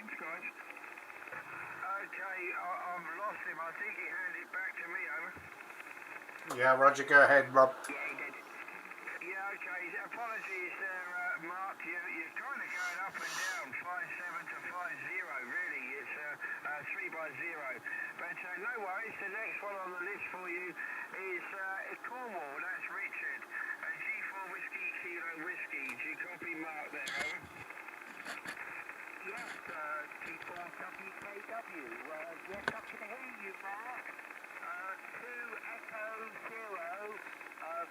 Thanks, guys. Okay, I've lost him. I think he handed it back to me, over. Yeah, Roger, go ahead, Rob. Yeah, he did. Yeah, okay. Apologies there, Mark. You're kind of going up and down, 5-7 to 5-0, really. It's 3 by 0. But no worries. The next one on the list for you is Cornwall. That's Richard. G4 Whiskey Kilo Whiskey. Do you copy Mark there, over? Yes, G4 WKW. Yes, I can hear you, Mark. 2 Echo 0,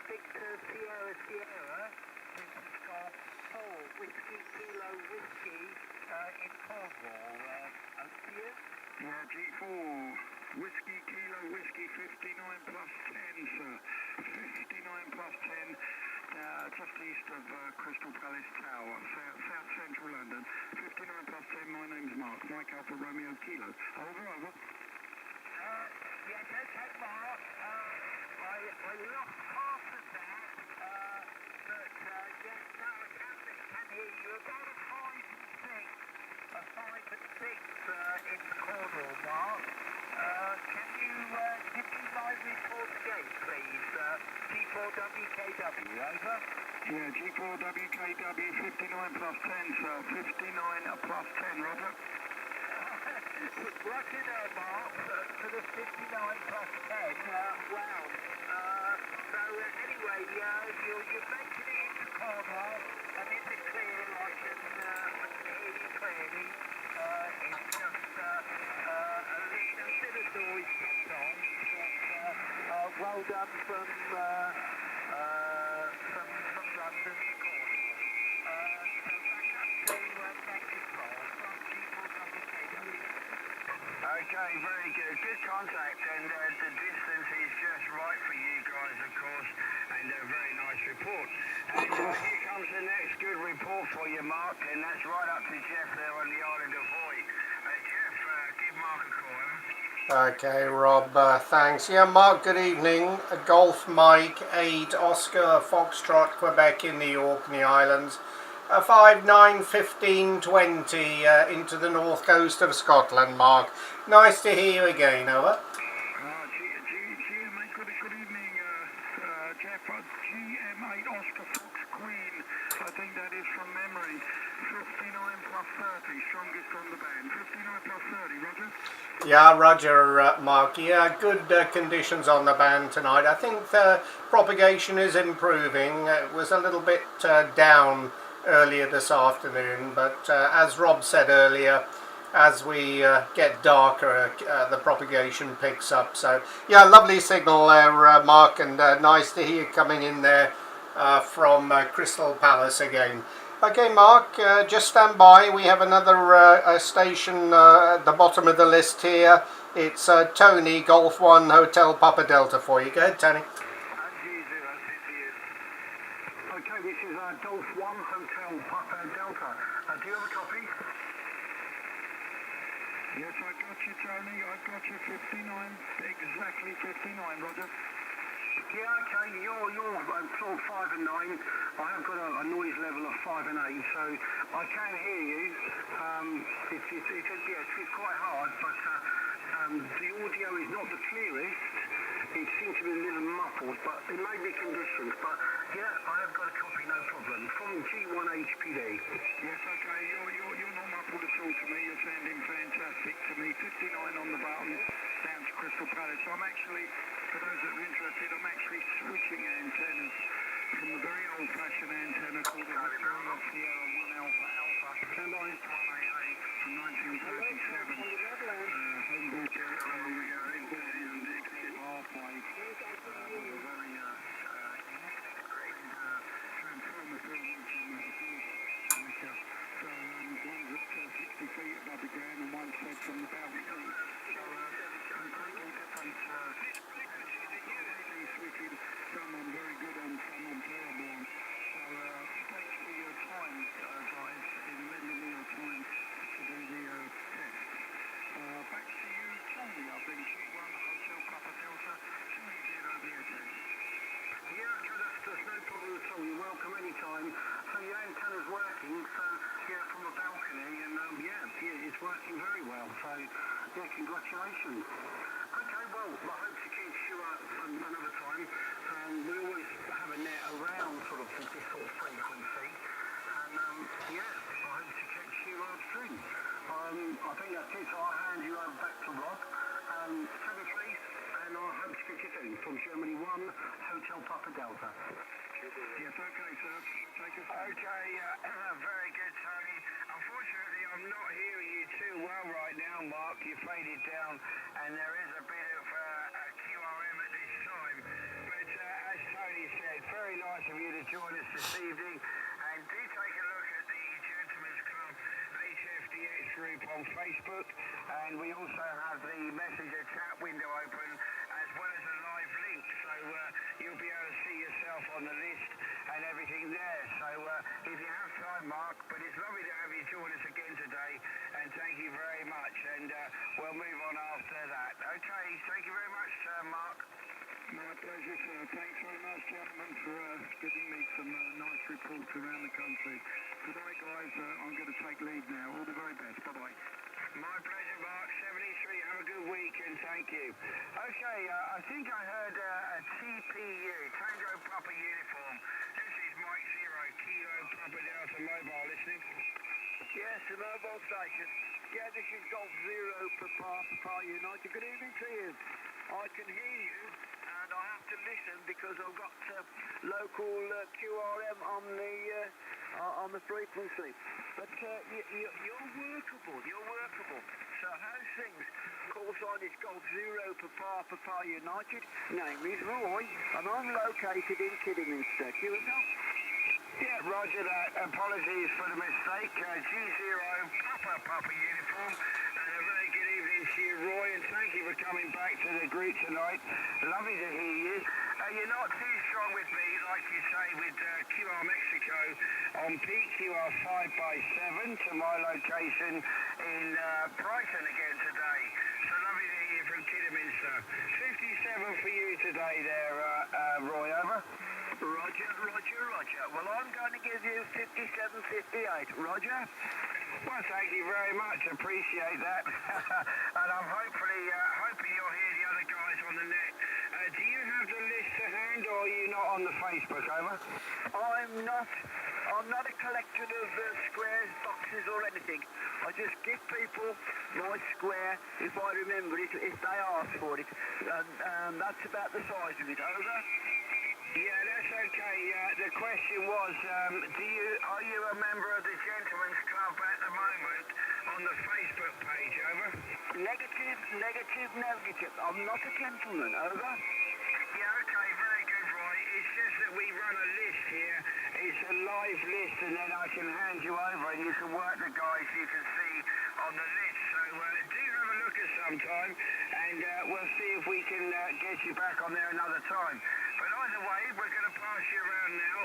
Victor Sierra Sierra. This is called 4 Whiskey Kilo Whiskey in Cornwall. Over to you. Yeah, G4 Whiskey Kilo Whiskey 59 plus 10, sir. 59 plus 10. Just east of Crystal Palace Tower, South Central London. 59 plus 10, my name's Mark. Mike Alpha Romeo Kilo. Over. Yes, okay, Mark. I lost part of that, but yes, no, I can hear you. About a 5 and 6 in Cornwall, Mark. Can you give me my report again, please? G4WKW, over. Yeah, G4WKW 59 plus 10, sir. 59 plus 10, Roger. Roger there, Mark, for the 59 plus 10. Wow. So anyway, you're making it into Cornwall, and is it clear? I can hear you clearly. It's just a bit of noise sometimes, but well done from London to Cornwall. So back up to next control from G4WKW. Okay, very good. Good contact, and the distance is just right for you guys, of course, and a very nice report. And here comes the next good report for you, Mark, and that's right up to Jeff there on the island of Hoy. Jeff, give Mark a call. Okay, Rob, thanks. Yeah, Mark, good evening. Golf Mike 8 Oscar Foxtrot Quebec in the Orkney Islands. 5, 9, 15, 20 into the north coast of Scotland, Mark. Nice to hear you again, over. GM8, good evening, Jeff. GM8 Oscar Fox Queen, I think that is from memory. 59 plus 30, strongest on the band. 59 plus 30, Roger? Yeah, Roger, Mark. Yeah, good conditions on the band tonight. I think the propagation is improving. It was a little bit down earlier this afternoon, but as Rob said earlier, as we get darker, the propagation picks up. So yeah, lovely signal there, Mark, and nice to hear you coming in there from Crystal Palace again. Okay, Mark, just stand by. We have another station at the bottom of the list here. It's Tony, Golf 1 Hotel Papa Delta for you. Go ahead, Tony. Okay, this is Golf 1 Hotel Papa Delta. Do you have a copy? Yes, I got you, Tony. I got you 59, exactly 59, Roger. Yeah, okay, you're sort of 5 and 9. I have got a noise level of 5 and 8, so I can hear you. It's quite hard, but the audio is not the clearest. It seems to be a little muffled, but it may be conditions. But yeah, I have got a copy, no problem. From G1 HPD. Yes, okay, you're not muffled at all to me. You're sounding fantastic to me. 59 on the button, down to Crystal Palace. So I'm actually, for those that are interested, I'm actually switching antennas from the very old-fashioned antenna called the Victoria Sierra 1 Alpha Alpha. Stand by. 1AA from 1937. Homebought halfway. With a very transformer film from America. So one's at 60 feet above the ground and one's fed from the balcony. So completely different switching. Some on very good and some on terrible on. So thanks for your time, guys, in lending me your time to do the test. Back to you, Tony, I think. G1 Hotel Papa Delta 20 BSS. Yeah, there's no problem at all. You're welcome anytime. So your antenna's working, so yeah, from a balcony, and it's working. working very well. So, yeah, congratulations. Okay, well, I hope to catch you up another time. We always have a net around sort of this sort of frequency. And, yeah, I hope to catch you soon. I think that's it. So I'll hand you over back to Rob. Have a place, and I hope to catch you soon. From Germany 1, Hotel Papa Delta. Yes, okay, sir. Take us home. Okay, very good, Tony. Unfortunately, I'm not hearing you too well right now, Mark. You faded down, and there is a bit of a QRM at this time. But as Tony said, very nice of you to join us this evening. And do take a look at the Gentlemen's Club HFDX group on Facebook. And we also have the Messenger chat window open, as well as a live link. So you'll be able to see yourself on the list and everything there. So if you have time, Mark, but it's lovely to have you join us again today, and thank you very much, and we'll move on after that. Okay, thank you very much, Mark. My pleasure, sir. Thanks very much, gentlemen, for giving me some nice reports around the country. Good night, guys. I'm going to take leave now. All the very best. Bye-bye. My pleasure, Mark. 73. Have a good week, and thank you. Okay, I think I heard a TPU, Tango Papa Uniform. This is Mike Zero, Kilo Papa Delta Mobile, listening. Yes, the mobile station. Yeah, this is Golf Zero Papa United. Good evening to you. I can hear you, and I have to listen because I've got local QRM on the frequency. But you're workable. You're workable. So how's things? Call sign is Golf Zero Papa United. Name is Roy, and I'm located in Kidderminster. QSL. Yeah, roger that. Apologies for the mistake. G0 Papa Uniform. And a very good evening to you, Roy, and thank you for coming back to the group tonight. Lovely to hear you. You're not too strong with me, like you say, with QR Mexico on peak. You are 5x7 to my location in Brighton again today. So lovely to hear you from Kidderminster. 57 for you today there, Roy, over. Roger. Well, I'm going to give you 57.58. Roger? Well, thank you very much. Appreciate that. And I'm hoping you'll hear the other guys on the net. Do you have the list to hand, or are you not on the Facebook, over? I'm not a collector of squares, boxes or anything. I just give people my square if I remember it, if they ask for it. And that's about the size of it. Over? Yeah, that's okay. The question was, are you a member of the Gentlemen's Club at the moment on the Facebook page, over? Negative. I'm not a gentleman, over? Yeah, okay, very good, Roy. It's just that we run a list here. It's a live list, and then I can hand you over, and you can work the guys you can see on the list. So do have a look at some time, and we'll see if we can get you back on there another time. But either way, we're going to pass you around now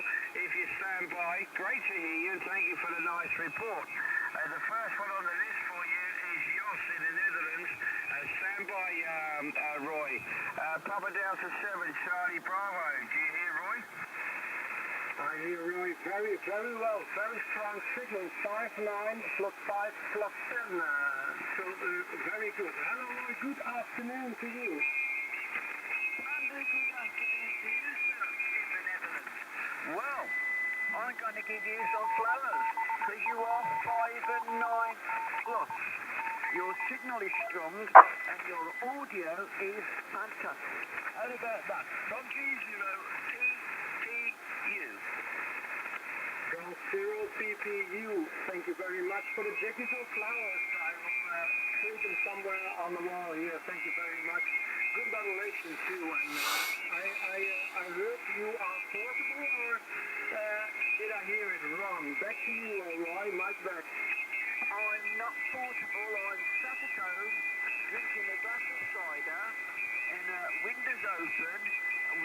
if you stand by. Great to hear you, and thank you for the nice report. The first one on the list for you is Jos in the Netherlands. Stand by, Roy. Papa Delta 7, Charlie Bravo. Do you hear Roy? I hear Roy very, very well. Very strong signal. 5-9 plus 5 plus 10. So very good. Hello, Roy. Good afternoon to you. And a good afternoon to you, sir, in the Netherlands. Well, I'm going to give you some flowers, because you are 5 and 9 plus. Your signal is strong, and your audio is fantastic. How about that? From G0 PPU. Golf Zero PPU. Thank you very much for the digital flowers. I will see them somewhere on the wall here. Thank you very much. Good moderation too. And I heard you are portable, or did I hear it wrong? Back to you, Roy. Mike back. I'm not portable. I'm sat at home, drinking a glass of cider, and windows open,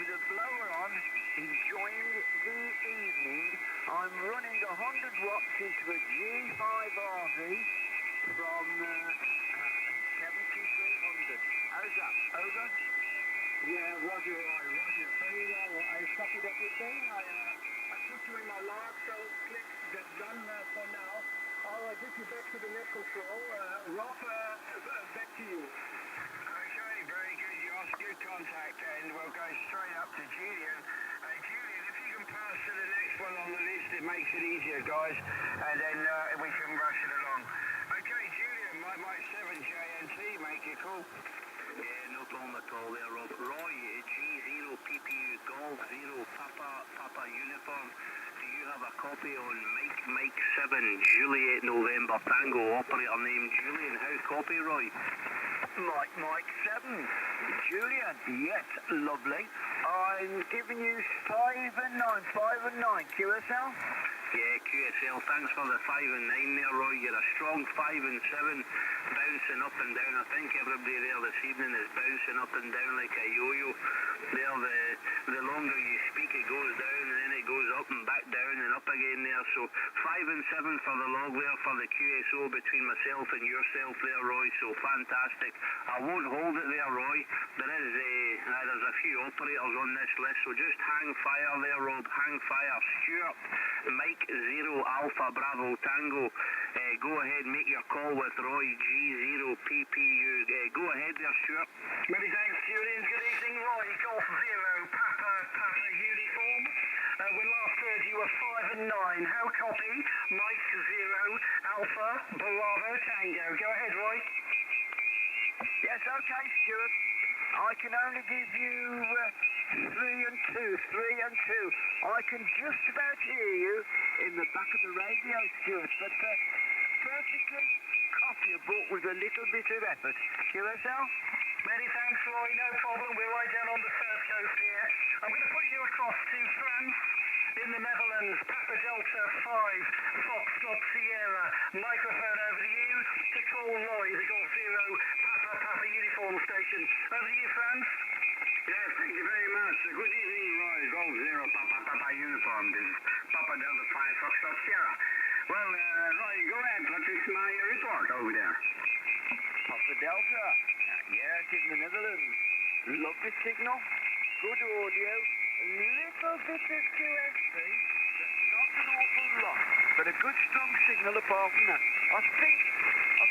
with a blower on, enjoying the evening. I'm running 100 watts into a G5 RV from 7300. How's that? Over? Yeah, Roger, Roy. Roger. Very well. I copied everything. I put you in my log, so click. That's done for now. Alright, this is back to the net control. Rob, back to you. Okay, very good. You asked good contact, and we'll go straight up to Julian. Julian, if you can pass to the next one on the list, it makes it easier, guys, and then we can rush it along. Okay, Julian, my 7JNT, make it cool. Yeah, no problem at all there, Rob. Roy, G0 PPU Golf 0 Papa Uniform. Do you have a copy on Mike 7 Juliet November Tango operator named Julian? How's copy, Roy? Mike 7. Julian, yes, lovely. I'm giving you 5 and 9, QSL? Yeah, QSL, thanks for the 5 and 9 there, Roy. You're a strong 5 and 7, bouncing up and down. I think everybody there this evening is bouncing up and down like a yo-yo. There, the longer you speak, it goes down, and then it goes up and back down and up again there. So 5 and 7 for the log there for the QSO between myself and yourself there, Roy. So fantastic. I won't hold it there, Roy. There's a few operators on this list, so just hang fire there, Rob. Hang fire. Stuart, Mike 0 Alpha Bravo Tango. Go ahead, make your call with Roy G0 PPU. Go ahead there, Stuart. Many thanks, Julian. Good evening, Roy. Golf 0 Papa uniform. When last heard you were 5 and 9. How copy? Mike 0 Alpha Bravo Tango. Go ahead, Roy. Yes, okay, Stuart. I can only give you 3 and 2. I can just about hear you in the back of the radio, Stuart, but perfectly copyable with a little bit of effort. QSL? Many thanks, Roy. No problem. We're right down on the surf coast here. I'm going to put you across to France in the Netherlands. Papa Delta 5 Foxtrot Sierra. Microphone over to you to call Roy, the Golf 0 Papa uniform station. Over to you, France. Yes, thank you very much. Good evening, Roy. Golf 0 Papa uniform. This is Papa Delta 5 Foxtrot Sierra. Well, Roy, go ahead. What is my report over there? Papa Delta. Yeah, it's in the Netherlands. Lovely signal. Good audio. A little bit of QSC, but not an awful lot. But a good strong signal apart from that. I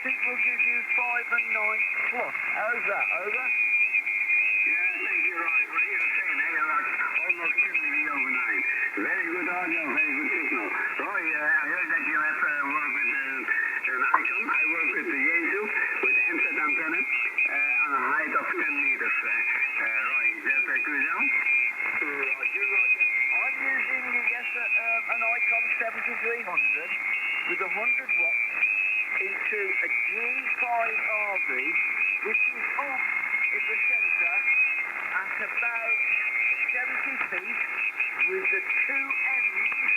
think we'll give you 5 and 9 plus. How's that? Over? Yeah, thank you, Roy. What you're saying, you're almost 2 million over 9. Very good audio, very good signal. Roy, I heard that you have worked with an icon. I work with the Jesu, with the MZ antenna, on a height of 10 meters. Roy, is that good now? Roger. I'm using, an icon 7300 with 100 watts into a G5RV, which is off in the centre at about 70 feet, with the two ends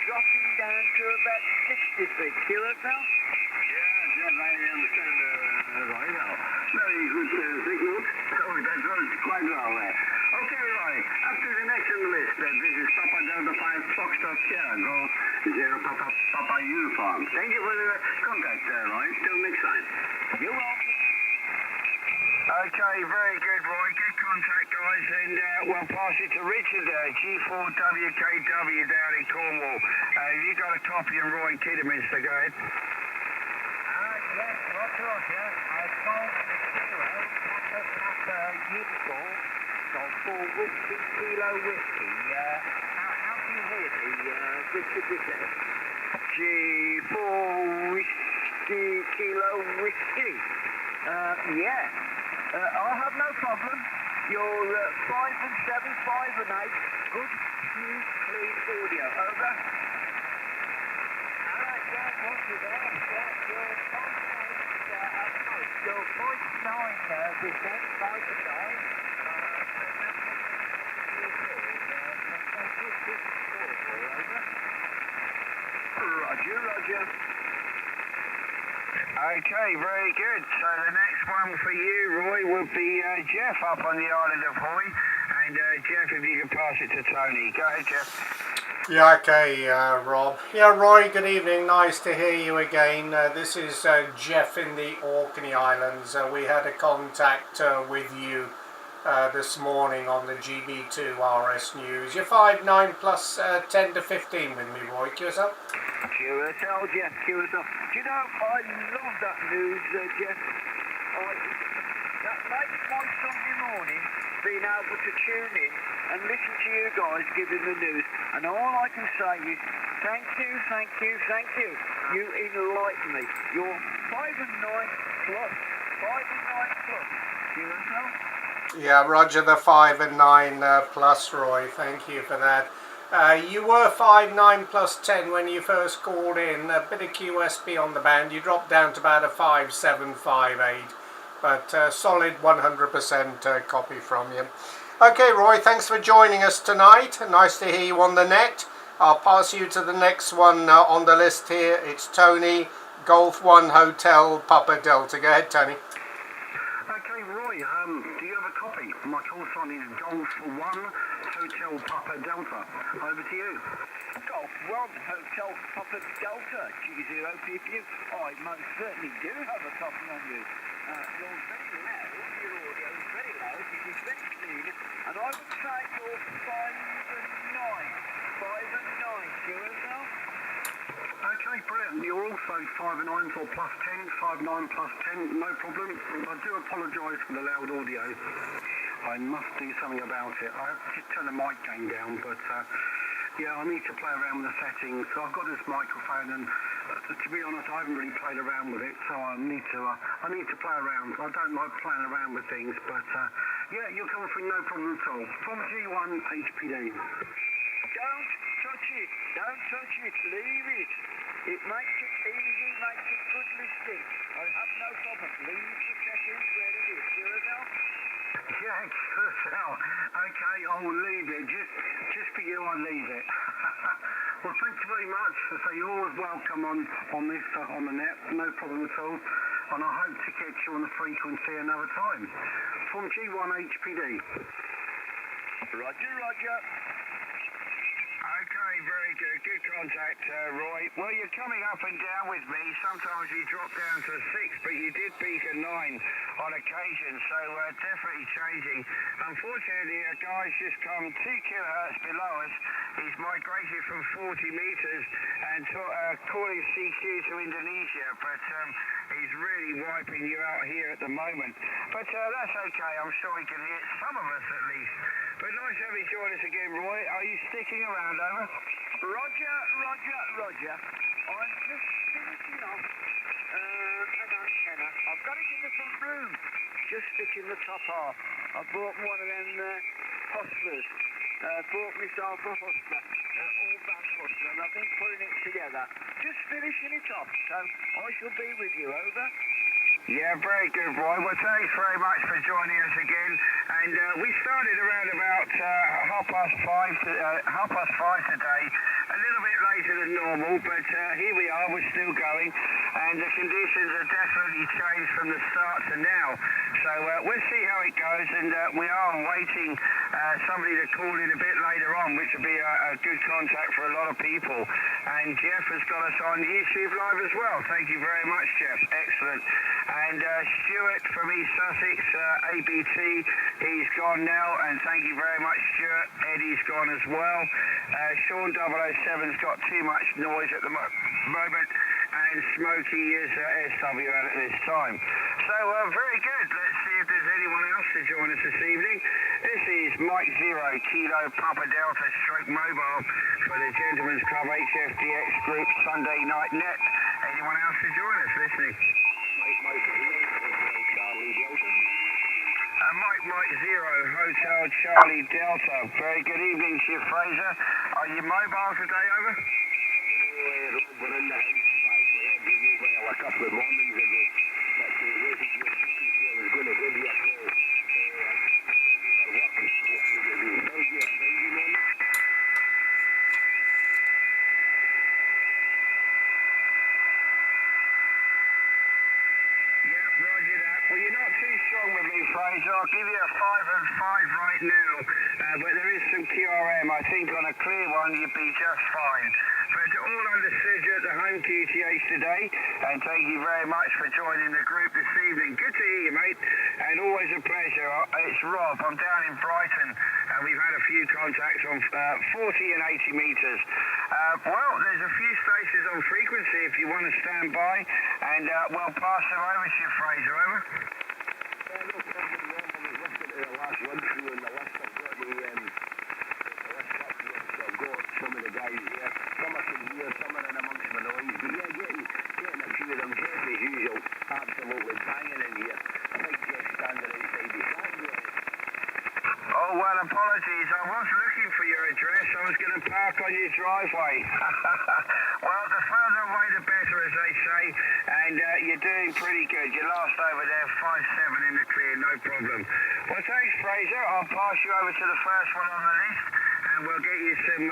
dropping down to about 60 feet. QSL? Yes, I understand, Roy. Now, very good signal. Oh, that works quite well there. Okay, Roy, up to the next on the list. This is Papa Delta 5 Foxtrot Sierra, Golf 0 Papa uniform. Thank you for the contact, Roy. Till next time. You're welcome. Okay, very good, Roy. Good contact, guys, and we'll pass it to Richard, G4WKW down in Cornwall. You got a copy of Roy Kidderminster, go ahead. Yes, Roger. I phoned the 0 Papa uniform. Golf 4 Whiskey Kilo Whiskey. How do you hear me, Richard Whiskey? G4 Whiskey Kilo Whiskey. I'll have no problem. You're 5 and 7, 5 and 8. Good, smooth, clean audio. Over. Your voice 9 with that 5 and 9. Roger. Okay, very good. So the next one for you, Roy, would be Jeff up on the island of Hoy. And Jeff, if you could pass it to Tony. Go ahead, Jeff. Yeah, okay, Rob. Yeah, Roy, good evening. Nice to hear you again. This is Jeff in the Orkney Islands. We had a contact with you this morning on the GB2 RS News. You're 5-9 plus 10 to 15 with me, Roy. QSL? QSL, Jeff, QSL. Do you know, I love that news, Jeff. That makes my Sunday morning being able to tune in and listen to you guys giving the news. And all I can say is thank you, thank you, thank you. You enlighten me. You're 5-9 plus. 5-9 plus. QSL? Yeah, Roger, the 5-9 plus, Roy. Thank you for that. You were 5-9 plus 10 when you first called in. A bit of QSB on the band. You dropped down to about a 5-7, 5-8. But solid 100% copy from you. Okay, Roy, thanks for joining us tonight. Nice to hear you on the net. I'll pass you to the next one on the list here. It's Tony, Golf 1 Hotel, Papa Delta. Go ahead, Tony. Okay, Roy, do you have a copy? My call sign is Golf 1 Hotel Papa Delta. Over to you. Golf 1 Hotel Papa Delta, G0PPU. I most certainly do have a copy on you. You're very loud, your audio is very loud, it is very clean, and I would say you're 5-9. 5-9, QSL? Okay, brilliant. You're also 5-9 or plus 10, 5-9 plus 10, no problem. I do apologise for the loud audio. I must do something about it. I have to just turn the mic gain down, but yeah, I need to play around with the settings. So I've got this microphone, and to be honest, I haven't really played around with it, so I need to play around. I don't like playing around with things, but yeah, you're coming through no problem at all. From G1 HPD. Don't touch it. Don't touch it. Leave it. It makes it easy, makes it good listening. I have no problem. Leave the settings where it is. QSL? Yeah, QSL. Okay, I'll leave it. Just for you, I'll leave it. Well, thank you very much. So you're always welcome on this on the net. No problem at all. And I hope to catch you on the frequency another time. From G1 HPD. Roger, Roger. Okay, very good. Good contact, Roy. Well, you're coming up and down with me. Sometimes you drop down to a 6, but you did peak a 9 on occasion, so definitely changing. Unfortunately, a guy's just come 2 kilohertz below us. He's migrated from 40 meters and calling CQ to Indonesia, but he's really wiping you out here at the moment. But that's okay. I'm sure he can hit some of us at least. But nice to have you join us again, Roy. Are you sticking around, over? Roger, Roger, Roger. I'm just finishing off an antenna. I've got it in the front room. Just sticking the top half. I bought one of them hustlers. Bought myself a hustler. All-band hustler. And I've been putting it together. Just finishing it off. So I shall be with you, over. Yeah, very good, Roy. Well, thanks very much for joining us again. And we started around about 5:30 today. A little bit later than normal, but here we are. We're still going. And the conditions have definitely changed from the start to now. So we'll see how it goes. And we are waiting somebody to call in a bit later on, which will be a good contact for a lot of people. And Jeff has got us on YouTube Live as well. Thank you very much, Jeff. Excellent. And Stuart from East Sussex, ABT, he's gone now, and thank you very much, Stuart. Eddie's gone as well. Sean 007's got too much noise at the moment, and Smokey is SW out at this time. So very good. Let's see if there's anyone else to join us this evening. This is Mike 0 Kilo Papa Delta Stroke Mobile for the Gentlemen's Club HFDX Group Sunday Night Net. Anyone else to join us listening? Mike 0 Hotel Charlie Delta. Very good evening to you, Fraser. Are you mobile today, over? We're in the house, actually. I did move a couple of mornings ago. But waited your CPC, I was going to give you a call. For work, what should you do? Thursday or Friday morning? Yep, roger that. Well, you're not too strong with me, Fraser. I'll give you a 5 and 5 right now. But there is some QRM. I think on a clear one, you'd be just fine. But all understood you at the home QTH today, and thank you very much for joining the group this evening. Good to hear you, mate, and always a pleasure. It's Rob. I'm down in Brighton, and we've had a few contacts on 40 and 80 metres. Well, there's a few stations on frequency if you want to stand by, and we'll pass them over to you, Fraser. Over. No problem, Rob. I was listening to the last run through on the list. I've got the list up here, so I've got some of the guys here. Some I can hear, some are in amongst my noise. But yeah, getting a few of them, just as usual, absolutely banging in here. I think just standing outside the shop here. Oh, well, apologies. I was looking for your address. I was going to park on your driveway. Well, the further away, the better, as they say. And you're doing pretty good. You're last over there, 5-7 in the clear, no problem. Well, thanks, Fraser. I'll pass you over to the first one on the list. And we'll get you some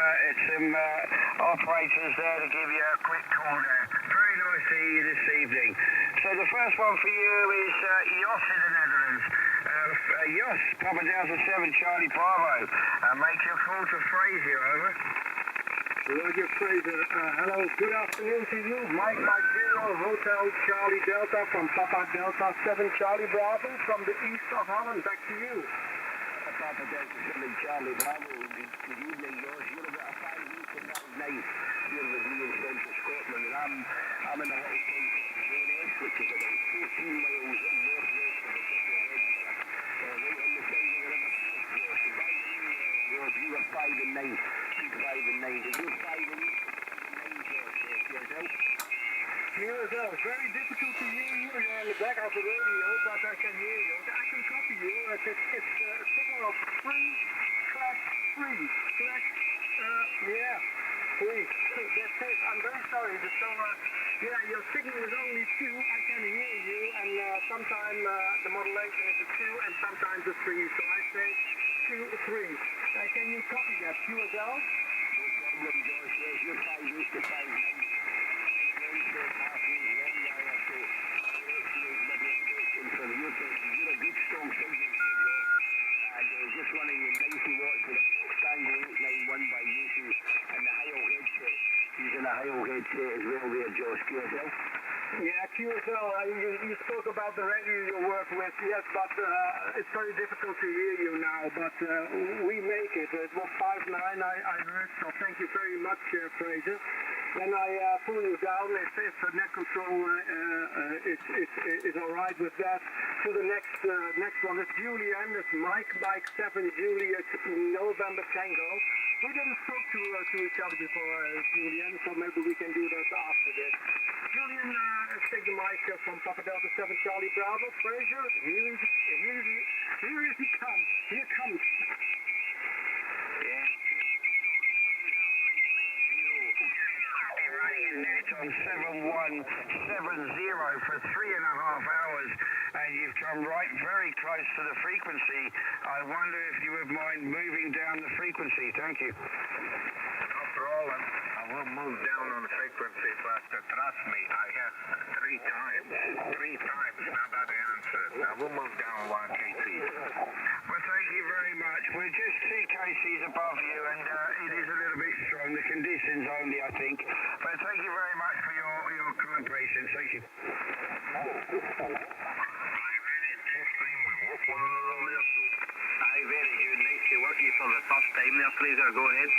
operators there to give you a quick call there. Very nice to hear you this evening. So the first one for you is Jos in the Netherlands. Jos, Papa Delta 7 Charlie Bravo. Make your call to Fraser, over. Roger Fraser, hello, good afternoon to you. Mike Zero Hotel Charlie Delta from Papa Delta 7 Charlie Bravo from the east of Holland. Back to you. Papa Delta 7 Charlie Bravo. Good evening, Josh. You're about a 5 week and that night here with me in central Scotland, and I'm in a little town called Zones, which is about 14 miles northwest of the city of Edinburgh. Right on the side of the river Josh. So by the way, Rob, you were 5 and 9. 5 and 9. Did you 5 and 9, Josh? Yourself? QSL, very difficult to hear you in the back of the radio, but I can hear you. I can copy you. It's a signal of 3/3. Free. That's it. I'm very sorry. So, your signal is only 2. I can hear you, and sometimes the modulation is a 2 and sometimes a 3. So I say 2/3. Can you copy that, QSL? No problem, Josh. Yes, you're 5 8 to 5 9. Halfway long wire, so maybe a question from your side. You're a good strong signal here, Josh. And just running in 90 watts with a Tango 891 by Yusu and the Heil headset. Using a Heil headset as well there, Josh. QSL? Yeah, QSL, you spoke about the radio you work with, yes, but it's very difficult to hear you now, but we make it. It was 5-9, I heard, so thank you very much, Fraser. Then I pull you down if the net control is all right with that. To the next one, it's Julian, it's Mike 7 Juliet November Tango. We didn't spoke to each other before, Julian, so maybe we can do that after this. Julian, take the mic from Papa Delta 7 Charlie Bravo. Fraser, here he comes. Here comes. Yeah. Running a net on 7170 for 3.5 hours, and you've come right very close to the frequency. I wonder if you would mind moving down the frequency. Thank you. After all, I will move down on frequency, but trust me, I have 3 times. Now that I answered, I will move down 1 kc. Well, thank you very much. We're just 2 kcs above you, and it is a little bit strong. The conditions only, I think. But thank you very much for your kind patience. Thank you. Aye, very good. Nice to work you for the first time there, Fraser. Go ahead.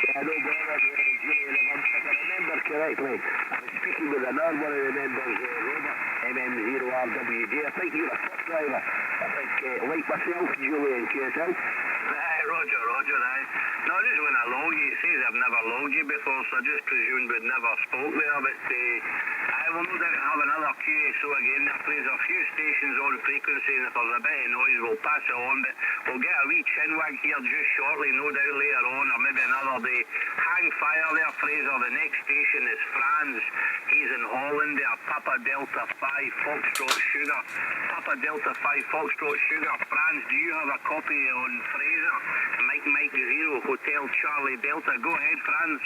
Yeah, no bother, Julian. If I remember correctly, I was speaking with another one of the members, Robert, MM0RWJ. I think you're a truck driver. I think, like myself, Julian, QSL. Aye, Roger, aye. No, just when I log you, it says I've never logged you before, so I just presumed we'd never spoke there, but I will no doubt have another QSO again. There's a few stations on frequency, and if there's a bit of noise, we'll pass it on, but we'll get a wee chinwag here just shortly, no doubt later on, or maybe another day. Hang fire there, Fraser. The next station is Franz. He's in Holland there. Papa Delta 5 Foxtrot Sugar. Papa Delta 5 Foxtrot Sugar. Franz, do you have a copy on Fraser? Mike 0 Hotel Charlie Delta. Go ahead, Franz.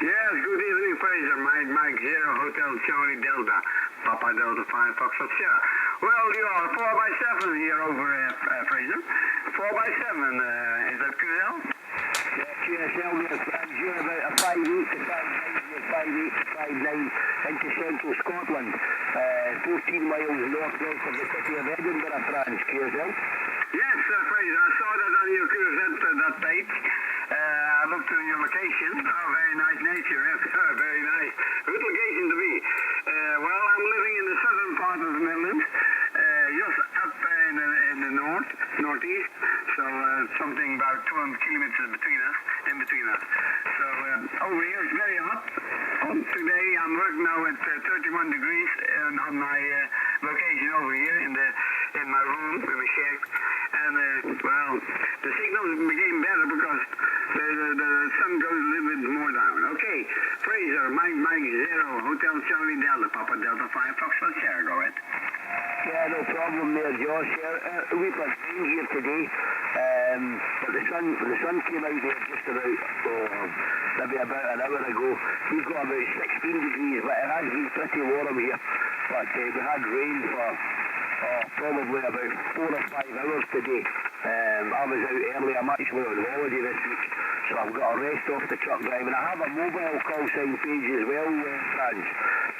Yes, good evening, Fraser. Mike 0 Hotel Charlie Delta. Papa Delta 5 Foxtrot Sugar. Well, you are 4x7 here over Fraser. 4x7, is that QSL? Yeah, QSL, yes, Franz. You're about a 5 8 to 5 9. 5859 into central Scotland, 14 miles northwest of the city of Edinburgh, France, QSL. Yes, Fraser, I saw that on your that page. I looked at your location. Oh, very nice nature. Very nice. Good location to be. Well, I'm living in the southern part of the Midlands, just up in the northeast. So something about 200 kilometers in between us. So over here it's very hot. Today I'm working now at 31 degrees on my location over here in my room with my shack. And well, the signals became better because the sun goes a little bit more down. Okay, Fraser, Mike 0, Hotel Charlie Delta, Papa Delta 5, Foxtrot Sierra, go ahead. Yeah, no problem there, Josh. We've got rain here today, but the sun came out there just maybe about an hour ago. We've got about 16 degrees, but it has been pretty warm here. But we had rain for probably about 4 or 5 hours today. I was out early. I'm actually on holiday this week, so I've got a rest off the truck driving. I have a mobile call sign page as well, Franz.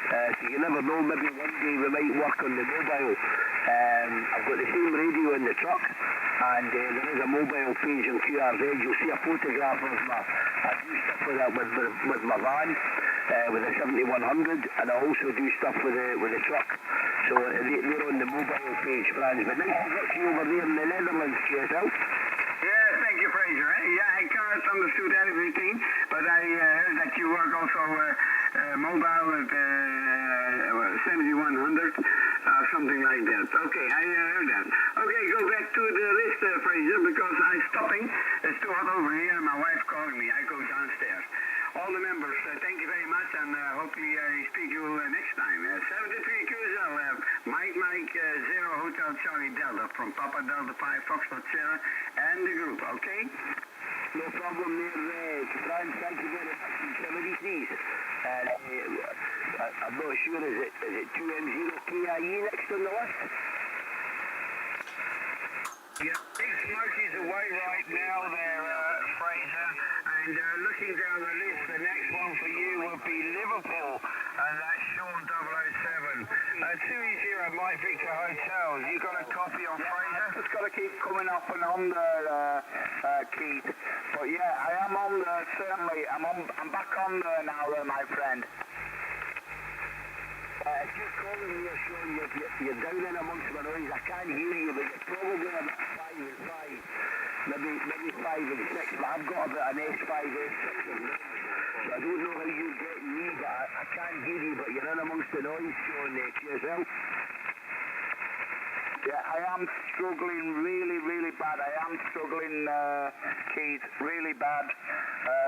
So you never know, maybe one day we might work on the mobile. I've got the same radio in the truck, and there is a mobile page on QRZ. You'll see a photograph of I do stuff with my van, with the 7100, and I also do stuff with the truck. So they're on the mobile page, Franz. But nice to get you over there in the Netherlands, QSL. Yeah, thank you, Fraser. Yeah, I can't understood everything, but I heard that you work also mobile with 7100, something like that. Okay, I heard that. Okay, go back to the list, Fraser, because I'm stopping. It's too hot over here, and my wife calling me. I go downstairs. All the members, thank you very much, and hopefully I speak to you next time. 73 QSL, Mike 0 Hotel Charlie Delta from Papa Delta 5 Foxtrot Sierra and the group, okay? No problem there, Franz. Thank you very much. 73s. I'm not sure, is it 2M0KIE next on the list? Yeah, Big Smoky's away right now there, Fraser, and looking down the list, the next one for you would be Liverpool, and that's Sean 007. 2E0 Mike Victor Hotels. You got a copy on Fraser? It's got to keep coming up and on there, Keith. But yeah, I am on there, certainly. I'm back on there now, my friend. If you're calling me, Sean, you're down in amongst my noise. I can't hear you, but you're probably about 5 and 5. Maybe 5 and 6, but I've got about an S5, S6 and 9. So I don't know how you're getting me, but I can't hear you, but you're in amongst the noise, Sean, QSL. Yeah, I am struggling really, really bad. I am struggling, Keith, really bad.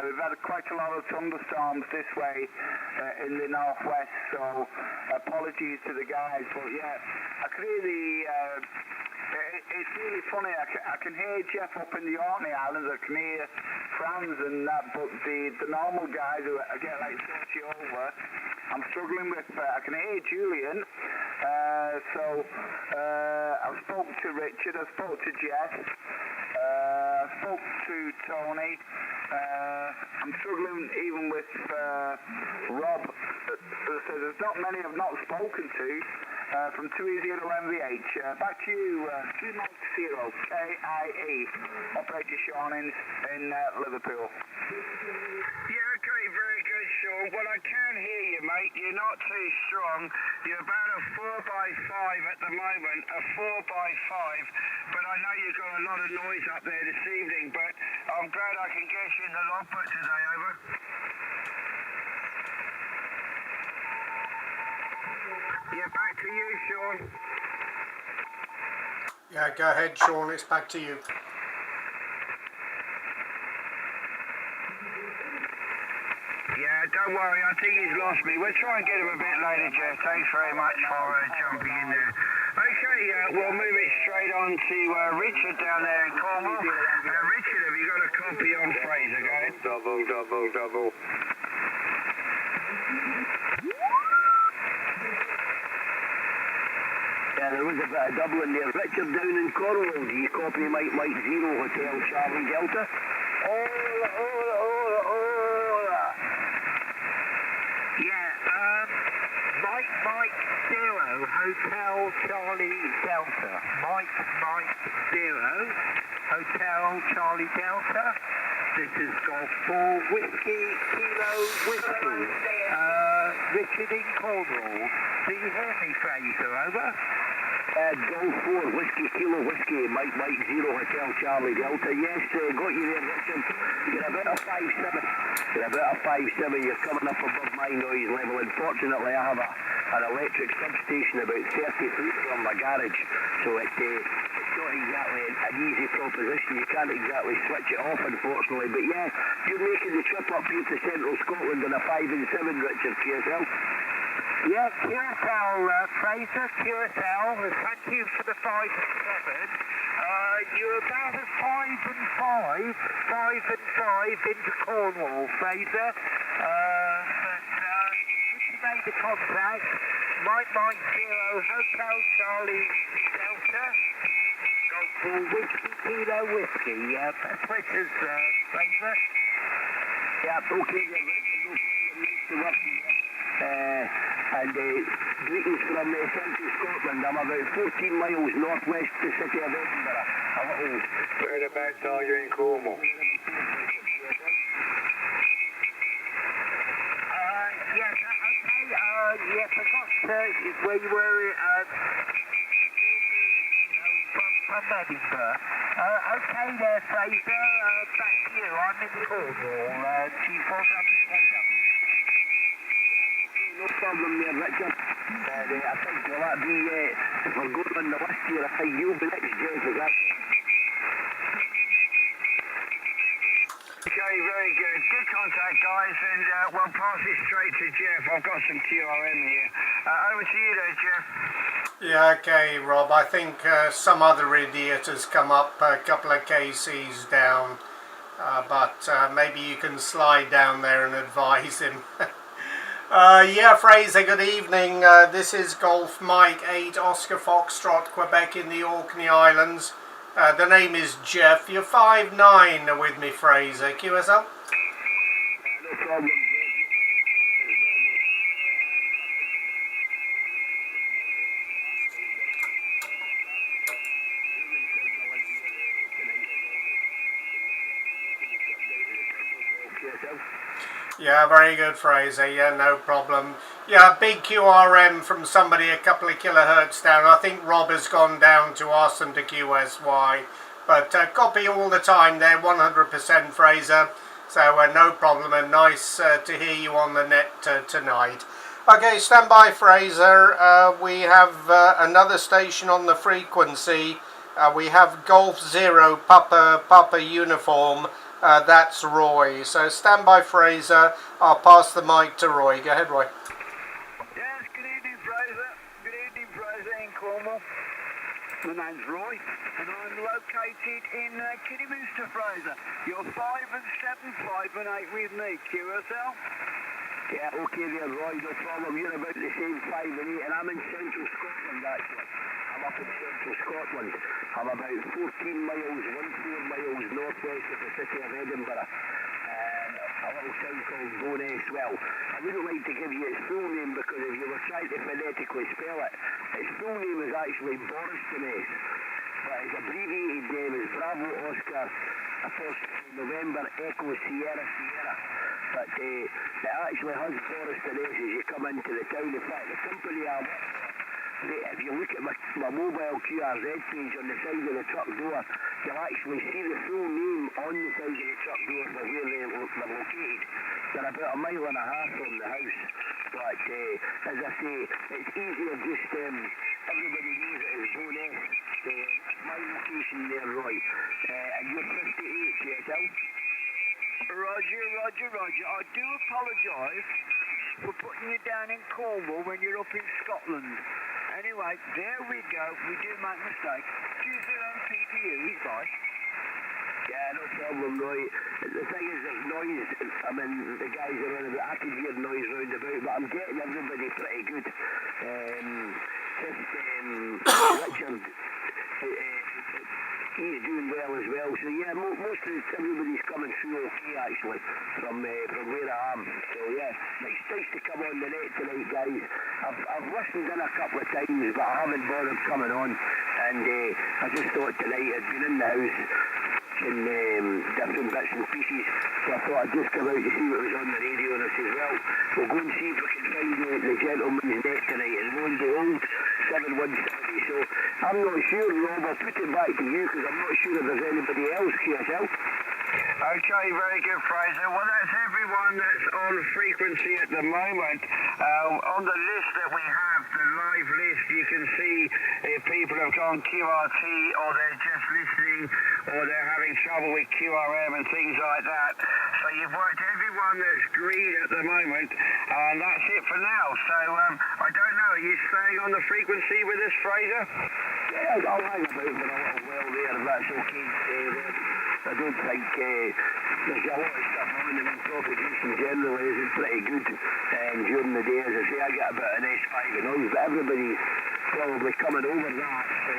We've had quite a lot of thunderstorms this way in the northwest, so apologies to the guys. But yeah, I can hear it's really funny. I can hear Jeff up in the Orkney Islands. I can hear Franz and that, but the normal guys who I get like 30 over, I'm struggling with. I can hear Julian. So I spoke to Richard. I spoke to Jeff. I spoke to Tony. I'm struggling even with Rob. So there's not many I've not spoken to from 2E0 MVH. Back to you, 2 Mike 0 KIE, Operator Sean in Liverpool. Yeah, okay, very good, Sean. Well, I can hear you, mate. You're not too strong. You're about a 4x5 at the moment, a 4x5. But I know you've got a lot of noise up there this evening, but I'm glad I can get you in the logbook today, over. Yeah, back to you, Sean. Yeah, go ahead, Sean. It's back to you. Yeah, don't worry, I think he's lost me. We'll try and get him a bit later, Jeff. Thanks very much for jumping in there. Okay, we'll move it straight on to Richard down there in Cornwall. Richard, have you got a copy on Fraser? Go ahead. Double. Yeah, there was a bit of double in there. Richard down in Cornwall. Do you copy Mike 0 Hotel Charlie Delta? Hotel Charlie Delta. Mike 0, Hotel Charlie Delta. This is Golf 4 Whiskey Kilo Whiskey. Richard in Cornwall. Do you hear me, Fraser? Over. Golf 4 Whiskey Kilo Whiskey, Mike 0, Hotel Charlie Delta. Yes, got you there, Richard. You're about a 5'7". You're about a 5'7". You're coming up above my noise level. Unfortunately, I have an electric substation about 30 feet from my garage, so it's not exactly an easy proposition. You can't exactly switch it off, unfortunately. But yeah, you're making the trip up here to central Scotland on a 5 and 7, Richard, for yourself. Yeah, Curacao, Fraser, Curacao. Thank you for the 5 and 7. You're about a 5 and 5 into Cornwall, Fraser. You made the contact. Mike 0, Hotel Charlie Delta. Golf 4 Whiskey Kilo Whiskey. Best wishes, Fraser. Yeah, okay then, Richard. No problem. Nice to work with you. And greetings from central Scotland. I'm about 14 miles northwest the city of Edinburgh. A little... Whereabouts are you in Cornwall? Yes, okay, yes, I got where you were, from Edinburgh. Okay there, Fraser, back to you. I'm in Cornwall, G4WKW. No problem there, Richard. I think will that be, if we're going on the list here, I think you'll be next, Jeff, is that? Okay, very good. Good contact, guys, and we'll pass it straight to Jeff. I've got some QRM here. Over to you there, Jeff. Yeah, okay, Rob. I think some other idiot has come up a couple of KCs down, but maybe you can slide down there and advise him. Yeah, Fraser, good evening. This is Golf Mike 8 Oscar Foxtrot, Quebec in the Orkney Islands. The name is Jeff. You're 5'9" with me, Fraser. QSL? No problem, Yeah, very good, Fraser. Yeah, no problem. Yeah, big QRM from somebody a couple of kilohertz down. I think Rob has gone down to ask them to QSY. But copy all the time there, 100% Fraser. So no problem, and nice to hear you on the net tonight. Okay, stand by, Fraser. We have another station on the frequency. We have Golf 0 Papa Uniform. That's Roy. So stand by, Fraser. I'll pass the mic to Roy. Go ahead, Roy. Yes, good evening, Fraser. Good evening, Fraser in Cornwall. My name's Roy, and I'm located in Kidderminster, Fraser. You're 5 and 7, 5 and 8 with me, QSL. Yeah, okay there, Roy, no problem. You're about the same 5 and 8, and I'm in central Scotland, actually. I'm up in central Scotland. I'm about 14 miles, 14 miles northwest of the city of Edinburgh. A little town called Bowness. Well, I wouldn't like to give you its full name, because if you were trying to phonetically spell it, its full name is actually Boristoness. But its abbreviated name is Bravo Oscar November Echo Sierra Sierra. But it actually has Boristoness as you come into the town. In fact, the company I'm if you look at my mobile QRZ page on the side of the truck door, you'll actually see the full name on the side of the truck door for where they're located. They're about a mile and a half from the house. But as I say, it's easier just, everybody knows it as Bowness. So that's my location there, Roy. And you're 58, QSL? Roger. I do apologise for putting you down in Cornwall when you're up in Scotland. Anyway, there we go. We do make mistakes. Choose your own PPE, bye. Yeah, no problem, Roy. The thing is, there's noise. I mean, the guys are on about, I can hear noise round about, but I'm getting everybody pretty good. Richard, he's doing well as well. So yeah, most of everybody's coming through okay actually from where I am. So yeah, nice to come on the net tonight, guys. I've listened in a couple of times, but I haven't bothered coming on. And I just thought tonight I'd been in the house in different bits and pieces, so I thought I'd just come out to see what was on the radio, and I said, well, we'll go and see if we can find the gentleman's net tonight, and lo and behold, 7170. So I'm not sure, Rob, I'll put it back to you because I'm not sure if there's anybody else here, yourself. Okay, very good, Fraser. Well, that's everyone that's on frequency at the moment. On the list that we have, the live list, you can see if people have gone QRT or they're just listening or they're having trouble with QRM and things like that. So you've worked everyone that's green at the moment, and that's it for now. So I don't know, are you staying on the frequency with us, Fraser? Yeah, I'll hang about for a little while there if that's okay. I don't think there's a lot of stuff on. I mean, propagation generally isn't pretty good during the day. As I say, I get a bit of an S5 and all, but everybody's probably coming over that. So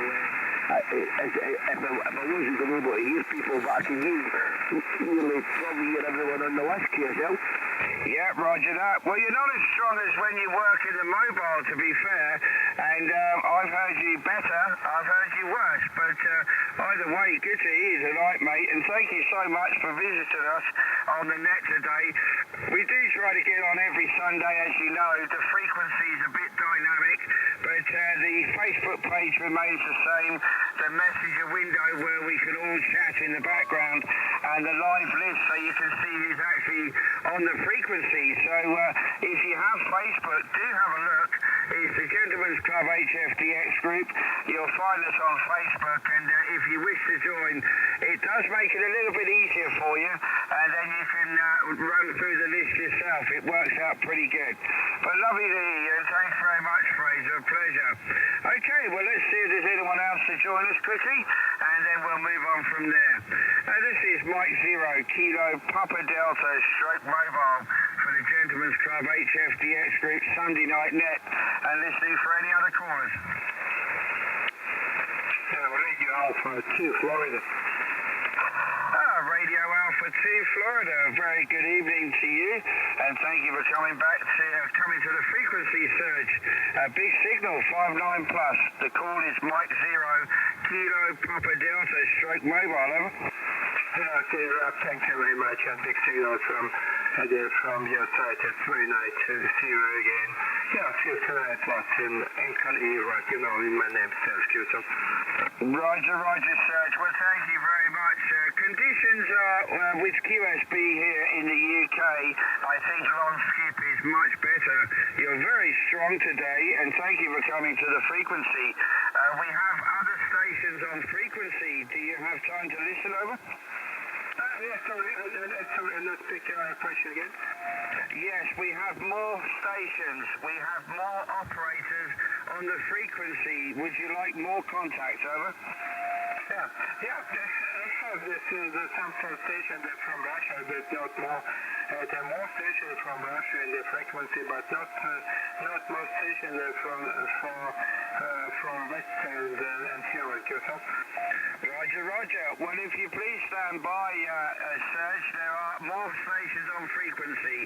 if I wasn't able to hear people, but I can nearly probably hear everyone on the list to yourself. Yeah, roger that. Well, you're not as strong as when you work in the mobile, to be fair, and I've heard you better, I've heard you worse, but either way, good to hear you tonight, mate, and thank you so much for visiting us on the net today. We do try to get on every Sunday, as you know. The frequency is a bit dynamic, but the Facebook page remains the same, the messenger window where we can all chat in the background, and the live list so you can see who's actually on the frequency. So if you have Facebook, do have a look. It's the Gentlemen's Club HFDX group. You'll find us on Facebook, and if you wish to join, it does make it a little bit easier for you, and then you can run through the list yourself. It works out pretty good. But lovely to hear you, and thanks very much, Fraser. A pleasure. Okay, well, let's see if there's anyone else to join us quickly, and then we'll move on from there. This is Mike 0 Kilo Papa Delta stroke mobile for the Gentlemen's Club HFDX group Sunday night net, and listening for any other callers. Radio Alpha 2 Florida. Radio Alpha 2 Florida, a very good evening to you, and thank you for coming to the frequency surge. Big signal 59 plus. The call is Mike 0 Kilo Papa Delta stroke mobile, over. Okay, Rob, thank you very much, and big signal from your side. It's very nice to see you again. Yeah, see you tonight, watching Enkali, right, you know, my name's Sergio. Roger, Serge. Well, thank you very much. Conditions are, with QSB here in the UK, I think long skip is much better. You're very strong today, and thank you for coming to the frequency. We have other stations on frequency. Do you have time to listen, over? Yeah, sorry, let's pick your question again. Yes, we have more stations. We have more operators on the frequency. Would you like more contacts, over? Yeah, I have this, some station from Russia, but not more. There are more stations from Russia in the frequency, but not more stations from West and here at yourself. Roger. Well, if you please stand by, Serge, there are more stations on frequency.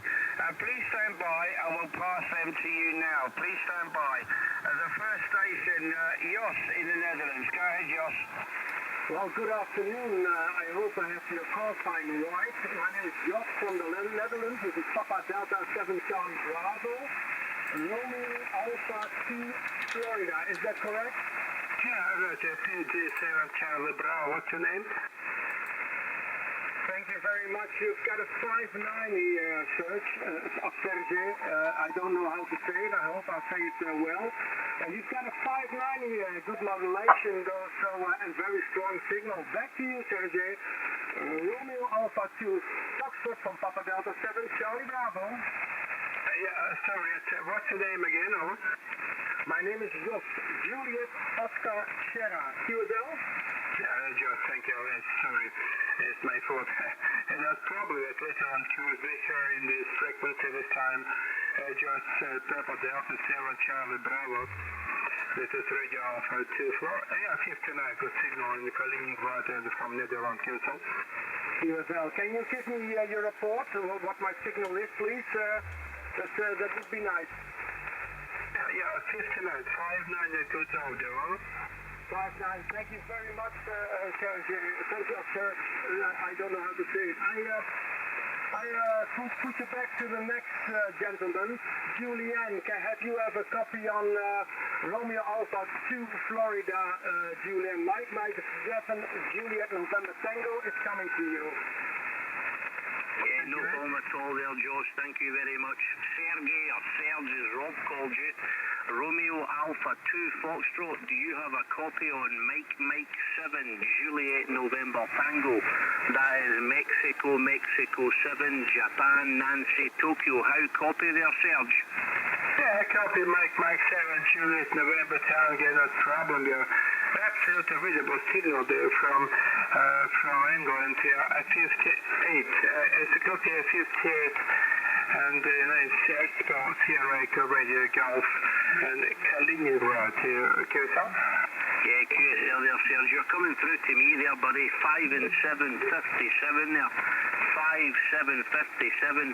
Please stand by, and we'll pass them to you now. Please stand by. The first station, Jos in the Netherlands. Go ahead, Jos. Well, good afternoon. I hope I have your call sign right. My name is Jos from the Netherlands. This is Papa Delta 7 Charlie Bravo, Romeo Alpha 2 Florida. Is that correct? Yeah, Roger, PG7 Charlie Bravo. What's your name? Thank you very much. You've got a 590 search of Sergey. I don't know how to say it. I hope I say it well. You've got a 590, good modulation also, and very strong signal. Back to you, Sergey. Romeo Alpha 2 Foxtrot from Papa Delta 7 Charlie Bravo. Sorry, what's your name again, over? My name is Jos, Juliet Oscar Sierra. QSL? Yeah, Jos, thank you. Sorry, it's my fault. And that's probably that later on Tuesday here in this frequency this time, just Papa Delta 7 Charlie Bravo. This is Radio Alpha 2 Florida. Yeah, 59, good signal in Kaliningrad and from Netherlands, QSL. QSL, can you give me your report, what my signal is, please? That would be nice. Yeah, 59, 59, good audio, huh? 59, thank you very much, sir. I don't know how to say it. I put you back to the next gentleman. Julianne, have you have a copy on Romeo Alpha 2 Florida, Julianne? Mike 7 Juliet November Tango is coming to you. Yeah, no problem at all there, Josh. Thank you very much. Sergey, or Serge, as Rob called you. Romeo Alpha 2 Foxtrot, do you have a copy on Mike 7 Juliet November Tango? That is Mexico 7 Japan Nancy Tokyo. How copy there, Serge? Yeah, copy Mike 7 Juliet November Tango, no problem there. Absolutely visible signal there from England here at 58. It's a copy of 58 and 96 Sports Sierra Echo Radio Golf and Kaliningrad here. QSL? Yeah, QSL there, Serge. You're coming through to me there, buddy. 5 and 757 there. 5757.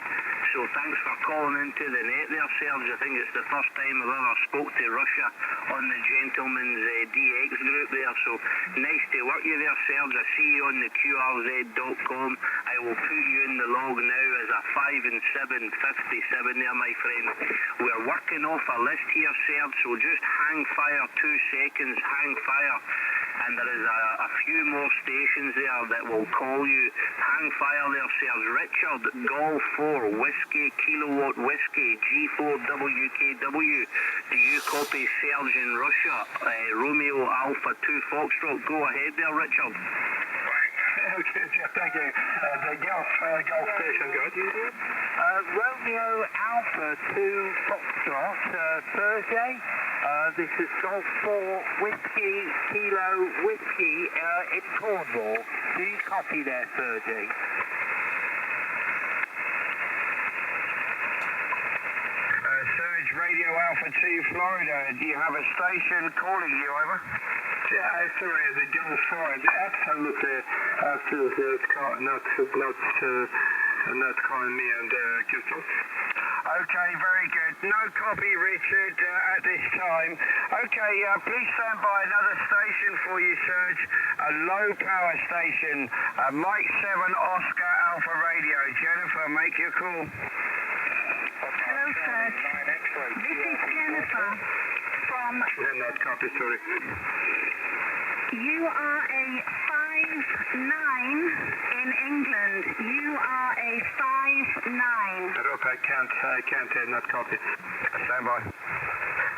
So thanks for calling into the net there, Serge. I think it's the first time I've ever spoke to Russia on the gentleman's DX group there. So nice to work you there, Serge. I see you on the QRZ.com. I will put you in the log now as a 5 and 757 there, my friend. We're working off a list here, Serge, so just hang fire 2 seconds, hang fire. And there is a few more stations there that will call you. Hang fire there, Serge. Richard, Golf 4, Whiskey, Kilowatt Whiskey, G4WKW. Do you copy Serge in Russia? Romeo Alpha 2 Foxtrot. Go ahead there, Richard. Okay, thank you. The Golf station, good. Romeo Alpha 2 Foxtrot, Thursday. This is Golf 4 Whiskey Kilo Whiskey in Cornwall. Do you copy there, Thursday? Surge Radio Alpha 2 Florida. Do you have a station calling you, over? Yeah, sorry, the Golf 4. Absolutely. Not calling me and Crystal. Okay, very good. No copy, Richard, at this time. Okay, please stand by another station for you, Serge. A low power station. Mike 7 Oscar Alpha Radio. Jennifer, make your call. Hello, Serge. This is Jennifer from... Not copy, sorry. You are a 5'9" in England. You are a 5'9". I hope I can't not copy. Stand by.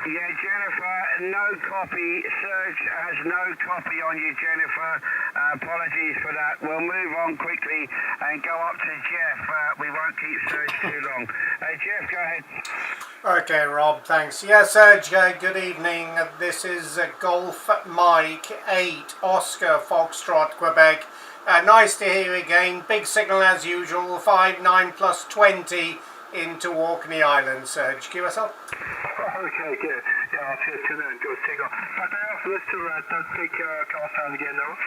Yeah, Jennifer, no copy. Serge has no copy on you, Jennifer. Apologies for that. We'll move on quickly and go up to Jeff. We won't keep Serge too long. Jeff, go ahead. Okay, Rob, thanks. Yeah, Serge, good evening. This is Golf Mike 8 Oscar Foxtrot, Quebec. Nice to hear you again. Big signal as usual, 59 plus 20 into Orkney Island, Serge. QSL? Okay, good. Yeah, I'll take to then. Go take off. But I also let's take call sound again now.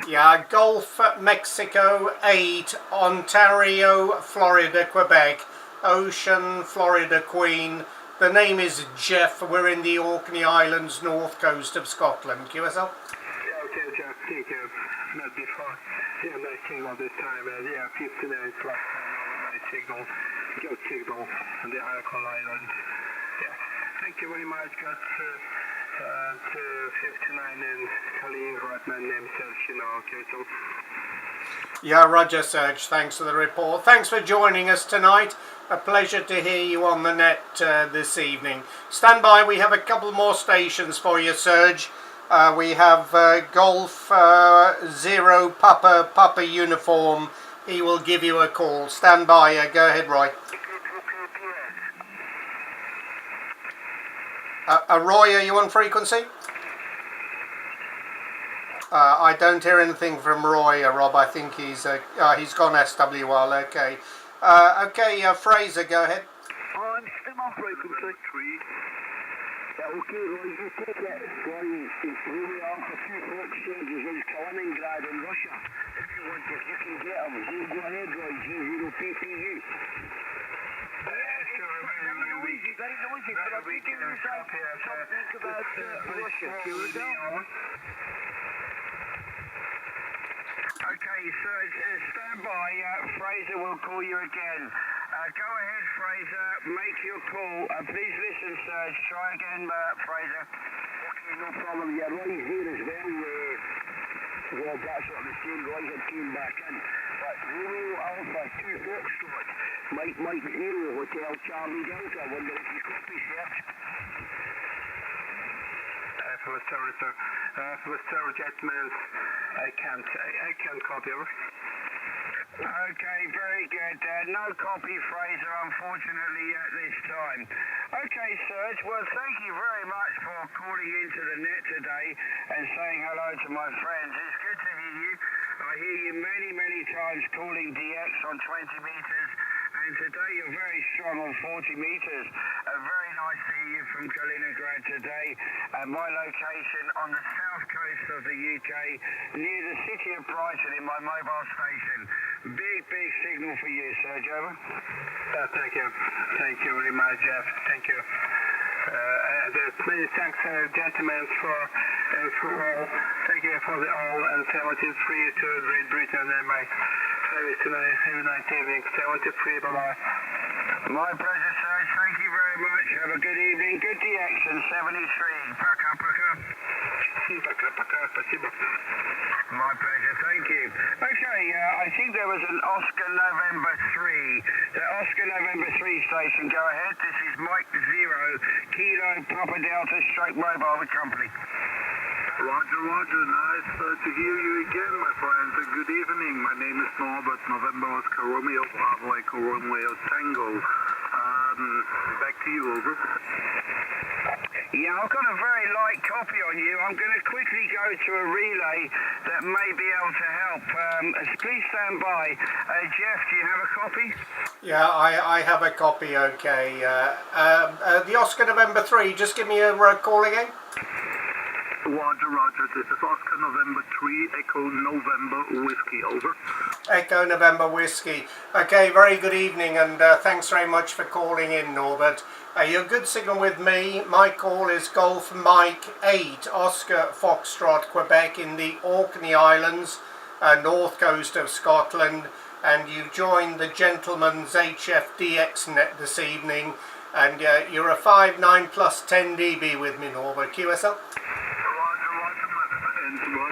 Yeah, Golf Mexico 8, Ontario, Florida, Quebec. Ocean, Florida, Queen. The name is Jeff. We're in the Orkney Islands, north coast of Scotland. QSL? Yeah, okay, Jeff. Thank you. Not before. Yeah, nice signal this time. Yeah, 59 plus. Nice signal. Good signal on the Orkney Islands. Yeah, thank you very much. Got to 59 in Kaliningrad. My name is Serge. Okay, so. Yeah, Roger, Serge. Thanks for the report. Thanks for joining us tonight. A pleasure to hear you on the net this evening. Stand by, we have a couple more stations for you, Serge. We have Golf 0 Papa Uniform. He will give you a call. Stand by. Go ahead, Roy. Roy, are you on frequency? I don't hear anything from Roy, Rob. I think he's gone SWL. Okay. Okay, Fraser, go ahead. I'm still on frequency. Okay, Roy, you take it. Roy, here we are for two folk stages in Kaliningrad in Russia. If you want, if you can get them, go ahead, Roy, G0PPU. Very noisy, but I think you say something about Russia. Okay, so stand by. Fraser will call you again. Go ahead, Fraser. Make your call. Please listen, Serge. Try again, Fraser. Okay, no problem. Yeah, Roy's here as well. Well, that's what the same Roy had came back in. But Romeo Alpha 2 Foxtrot, Mike 0 Hotel Charlie Delta. Wonder if you copy, Serge? Mr. Jetman, I can't copy over. Okay, very good. No copy, Fraser, unfortunately, at this time. Okay, Serge, well, thank you very much for calling into the net today and saying hello to my friends. It's good to hear you. I hear you many, many times calling DX on 20 metres, and today you're very strong on 40 metres. Very nice to hear you from Kaliningrad today, my location on the south coast of the UK, near the city of Brighton in my mobile station. Big signal for you, Serge, over. Thank you. Thank you very much, Jeff. Thank you. Many thanks, gentlemen, for all. Thank you for the all and 73 to Great Britain and my service tonight. Have a nice evening. 73, bye-bye. My pleasure, Serge. Thank you very much. Have a good evening. Good DX and 73. Пока. Пока, спасибо. My pleasure, thank you. Okay, I think there was an Oscar November 3. The Oscar November 3 station, go ahead. This is Mike 0, Kilo Papa Delta Stroke Mobile Company. Roger, nice to hear you again, my friend. Good evening. My name is Norbert, November Oscar Romeo, Bravo Echo Romeo Tango. Back to you, over. Yeah, I've got a very light copy on you. I'm going to quickly go to a relay that may be able to help. Please stand by. Jeff, do you have a copy? Yeah, I have a copy, okay. The Oscar November 3, just give me a call again. Roger. This is Oscar November 3, Echo November Whiskey, over. Echo November Whiskey. Okay, very good evening, and thanks very much for calling in, Norbert. You're good signal with me. My call is Golf Mike 8, Oscar Foxtrot, Quebec, in the Orkney Islands, north coast of Scotland, and you've joined the Gentleman's HFDX net this evening, and you're a 5.9 plus 10 dB with me, Norbert. QSL?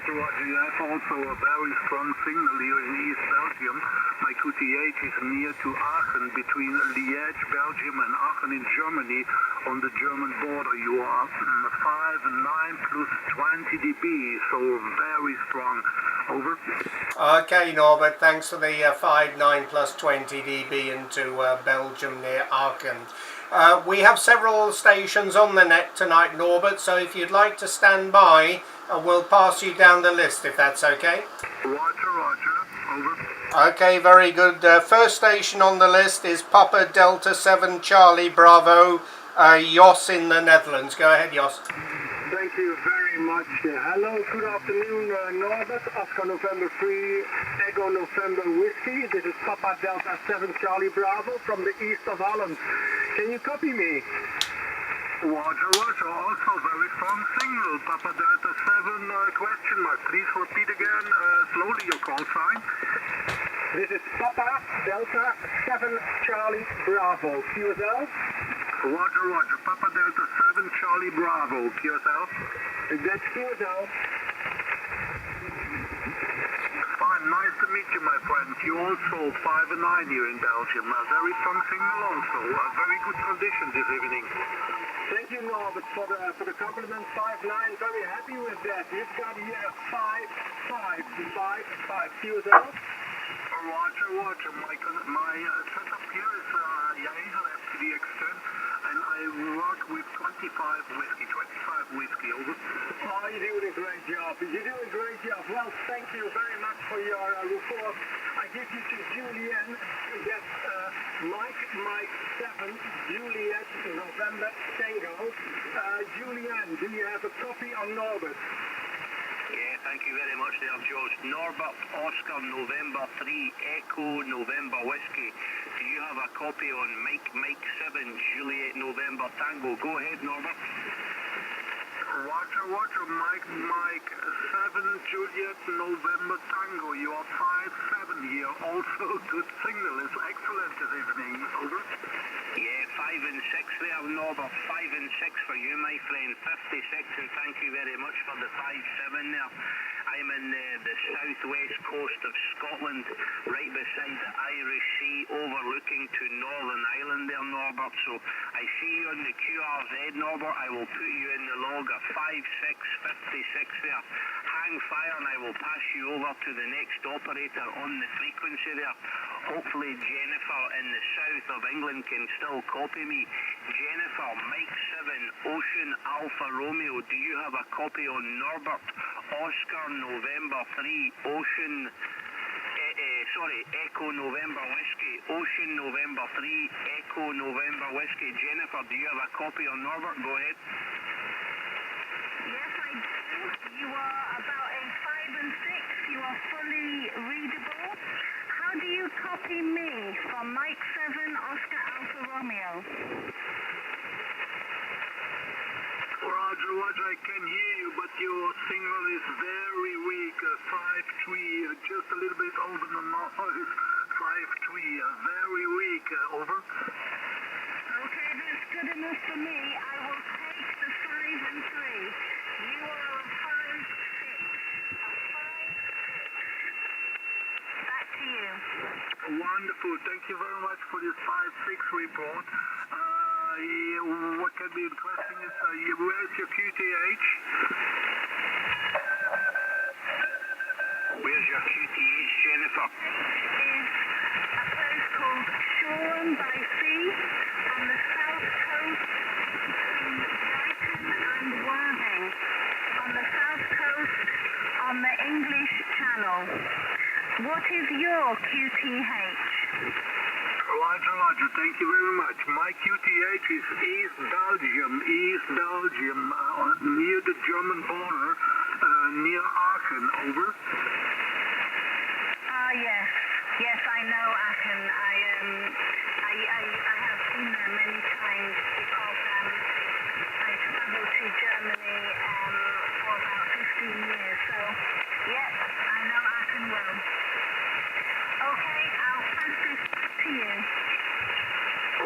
Roger, you have also a very strong signal here in East Belgium. My QTH is near to Aachen, between Liège, Belgium, and Aachen in Germany, on the German border. You are 5.9 plus 20 dB, so very strong. Over. Okay, Norbert, thanks for the 5.9 plus 20 dB into Belgium near Aachen. We have several stations on the net tonight, Norbert, so if you'd like to stand by, we'll pass you down the list, if that's okay. Roger. Over. Okay, very good. First station on the list is Papa Delta 7 Charlie Bravo, Jos in the Netherlands. Go ahead, Jos. Thank you very much. Hello, good afternoon, Norbert. Oscar November 3, Echo November Whiskey. This is Papa Delta 7 Charlie Bravo from the east of Holland. Can you copy me? Roger. Also very strong signal. Papa Delta 7 question mark. Please repeat again slowly your call sign. This is Papa Delta 7 Charlie Bravo. QSL? Roger. Papa Delta 7 Charlie Bravo. QSL? That's QSL. Fine, nice to meet you, my friend. You also 5.9 here in Belgium. A very strong signal also. A very good condition this evening. Thank you, Norbert, for the compliment. 5.9. Very happy with that. We've got here 5.5 QSL. Roger. My setup here is Jaeger FTDX10, and I work with 25 whiskey, over. Oh, you're doing a great job. Well, thank you very much for your report. I give you to Julian. Yes, Mike 7, Juliet, November, Tango. Julian, do you have a copy on Norbert? Yeah, thank you very much there, George. Norbert, Oscar, November 3, Echo, November, Whiskey. Do you have a copy on Mike 7, Juliet, November, Tango? Go ahead, Norbert. Roger, Mike 7, Juliet, November, Tango. You are 5-7 here. Also, good signal. It's excellent this evening. Over. Yeah, 5 and 6 there, Norbert. 5 and 6 for you, my friend. 56, and thank you very much for the 5-7 there. I'm in the southwest coast of Scotland, right beside the Irish Sea, overlooking to Northern Ireland there, Norbert. So I see you on the QRZ, Norbert. I will put you in the log of 56 there. Hang fire and I will pass you over to the next operator on the frequency there. Hopefully Jennifer in the south of England can still copy me. Jennifer, Mike 7, Ocean Alpha Romeo. Do you have a copy on Norbert? Oscar November 3, Ocean... Echo November Whiskey. Ocean November 3, Echo November Whiskey. Jennifer, do you have a copy on Norbert? Go ahead. Yes, I do. You are about a 5 and 6. You are fully readable. How do you copy me from Mike 7, Oscar Alpha Romeo? Roger, I can hear you, but your signal is very weak. 5-3, just a little bit over the noise. 5-3, very weak. Over. Okay, that's good enough for me. I will take the 5 and 3. You are a 5-6. A 5-6. Back to you. Wonderful. Thank you very much for this 5-6 report. What can be interesting is where's your QTH? Where's your QTH, Jennifer? Is a place called Shoreham by Sea on the south coast between Brighton and Worthing. On the south coast on the English Channel. What is your QTH? Roger, thank you very much. My QTH is East Belgium, near the German border, near Aachen. Over. Yes. Yes, I know Aachen. I have seen them many times because I traveled to Germany for about 15 years. So, yes, I know Aachen well. Okay, I'll pass this to you.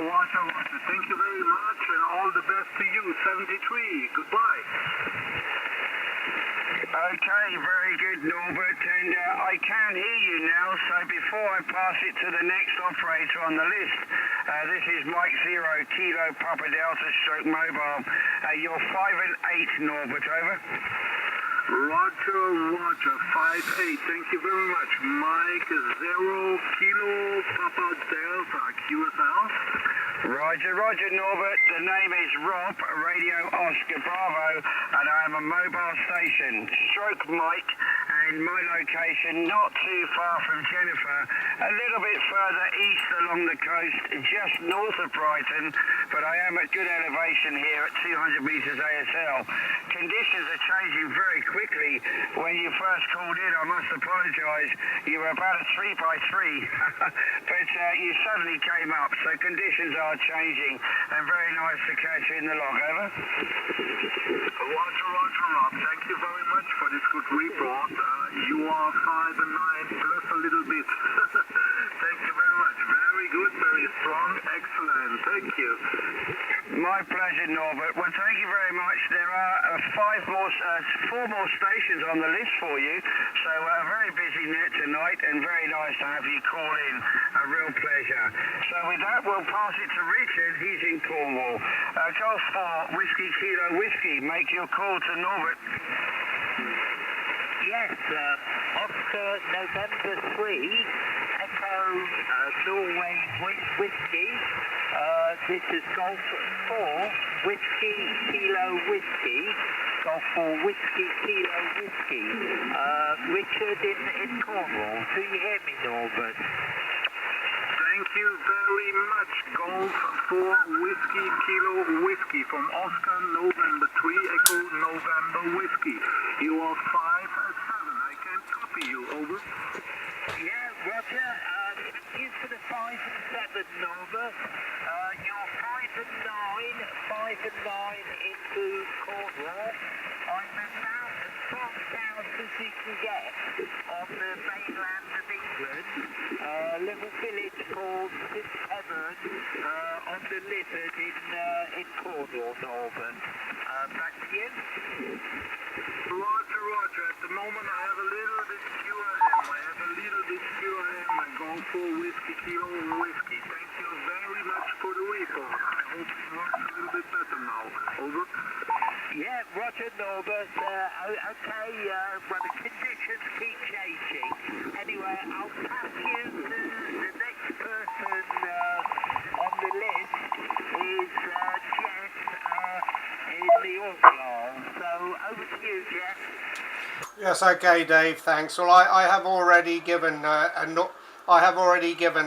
Roger. Thank you very much, and all the best to you. 73. Goodbye. Okay, very good, Norbert, and I can hear you now, so before I pass it to the next operator on the list, this is Mike 0, Kilo Papa Delta Stroke Mobile. You're 5 and 8, Norbert, over. Roger, 5-8. Thank you very much. Mike 0, Kilo Papa Delta, QSL. Roger, Norbert. The name is Rob, Radio Oscar Bravo, and I am a mobile station. Stroke Mike, and my location not too far from Jennifer, a little bit further east along the coast, just north of Brighton, but I am at good elevation here at 200 metres ASL. Conditions are changing very quickly. When you first called in, I must apologise, you were about a 3x3, but you suddenly came up, so conditions are changing, and very nice to catch you in the log, over. Roger, Rob. Thank you very much for this good report. You are 5 and 9 plus a little bit. Thank you very much. Very good, very strong, excellent. Thank you. My pleasure, Norbert. Well, thank you very much. There are 4 more stations on the list for you, so a very busy net tonight, and very nice to have you call in. A real pleasure. So with that, we'll pass it to Richard. He's in Cornwall. Golf 4, Whiskey Kilo Whiskey. Make your call to Norbert. Yes, Oscar November 3, Echo Norway Whiskey. This is Golf 4, Whiskey Kilo Whiskey. Golf 4 Whiskey Kilo Whiskey. Richard in Cornwall. Do you hear me, Norbert? Thank you very much. Golf 4 Whiskey Kilo Whiskey from Oscar November 3 Echo November Whiskey. You are 5-7. I can't copy you. Over. Yeah, Roger. Thank you for the 5 and 7, Norbert. You're 5 and 9 into Cornwall. I'm about as far south as you can get on the mainland of England. A little village called St Heaven on the Lizard in Cornwall, Norbert. Back to you. Roger, Roger. At the moment I have a little bit QRM. Golf 4 Whiskey Kilo Whiskey. Thank you very much for the report. I hope it works a little bit better now. Over. Yeah, Roger, Norbert. Okay, well, the conditions keep changing. Anyway, I'll pass you to the next person on the list is Jeff in the Orkney. So, over to you, Jeff. Yes, okay, Dave. Thanks. Well, I have already given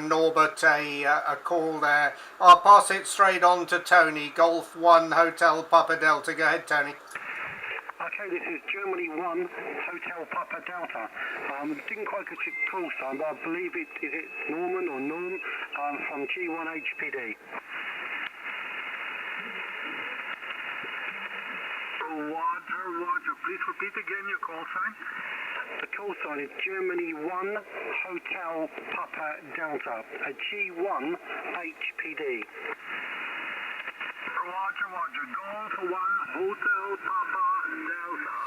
Norbert a call there. I'll pass it straight on to Tony. Golf 1 Hotel Papa Delta. Go ahead, Tony. Okay, this is Germany 1 Hotel Papa Delta. Didn't quite get your call sign, but I believe is it Norman or Norm from G1 HPD. Roger. Please repeat again your call sign. The call sign is Germany 1 Hotel Papa Delta, a G1 HPD. Roger. Golf 1 Hotel Papa Delta.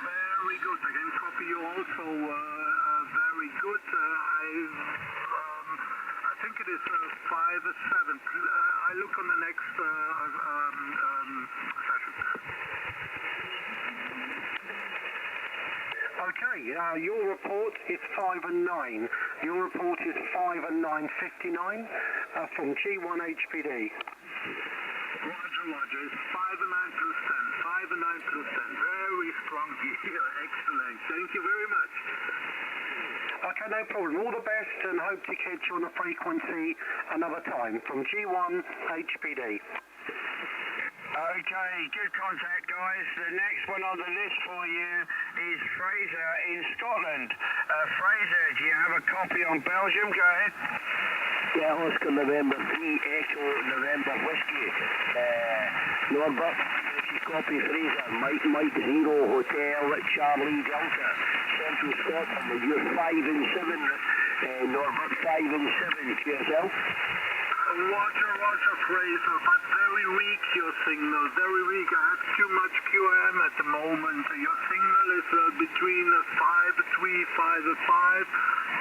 Very good. I can copy you also. Very good. I think it is 5-7. I look on the next session. Okay, your report is 5 and 9. Your report is 5 and 9:59 from G1 HPD. Roger. It's 5 and 9 plus 10. 5 and 9 plus 10. Very strong here. Excellent. Thank you very much. Okay, no problem. All the best and hope to catch you on the frequency another time from G1 HPD. Okay, good contact, guys. The next one on the list for you is Fraser in Scotland. Fraser, do you have a copy on Belgium? Go ahead. Yeah, Oscar November 3 Echo November Whiskey. Norbert, if you copy Fraser, Mike 0 Hotel Charlie Delta, Central Scotland. You're 5 and 7, Norbert, 5 and 7 to yourself. Roger, Fraser, but very weak your signal, very weak. I have too much QM at the moment. Your signal is between 5-3, 5-5,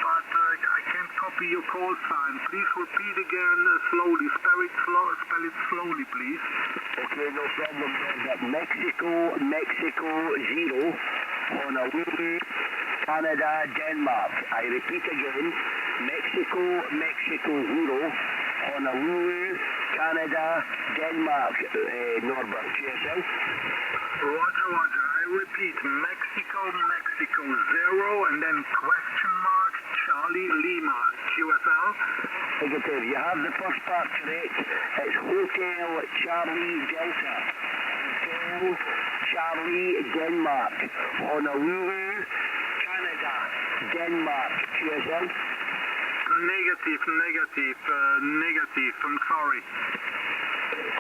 but I can't copy your call sign. Please repeat again slowly. Spell it slowly, please. Okay, no problem. Mexico 0, Honolulu, Canada, Denmark. I repeat again, Mexico 0, Honolulu, Canada, Denmark. Norbert, to yourself. Roger. I repeat, Mexico 0, and then question mark, Charlie Lima, QSL. Negative. You have the first part correct. It's Hotel Charlie Delta. Hotel Charlie Denmark. Honolulu, Canada, Denmark. QSL. Negative. I'm sorry.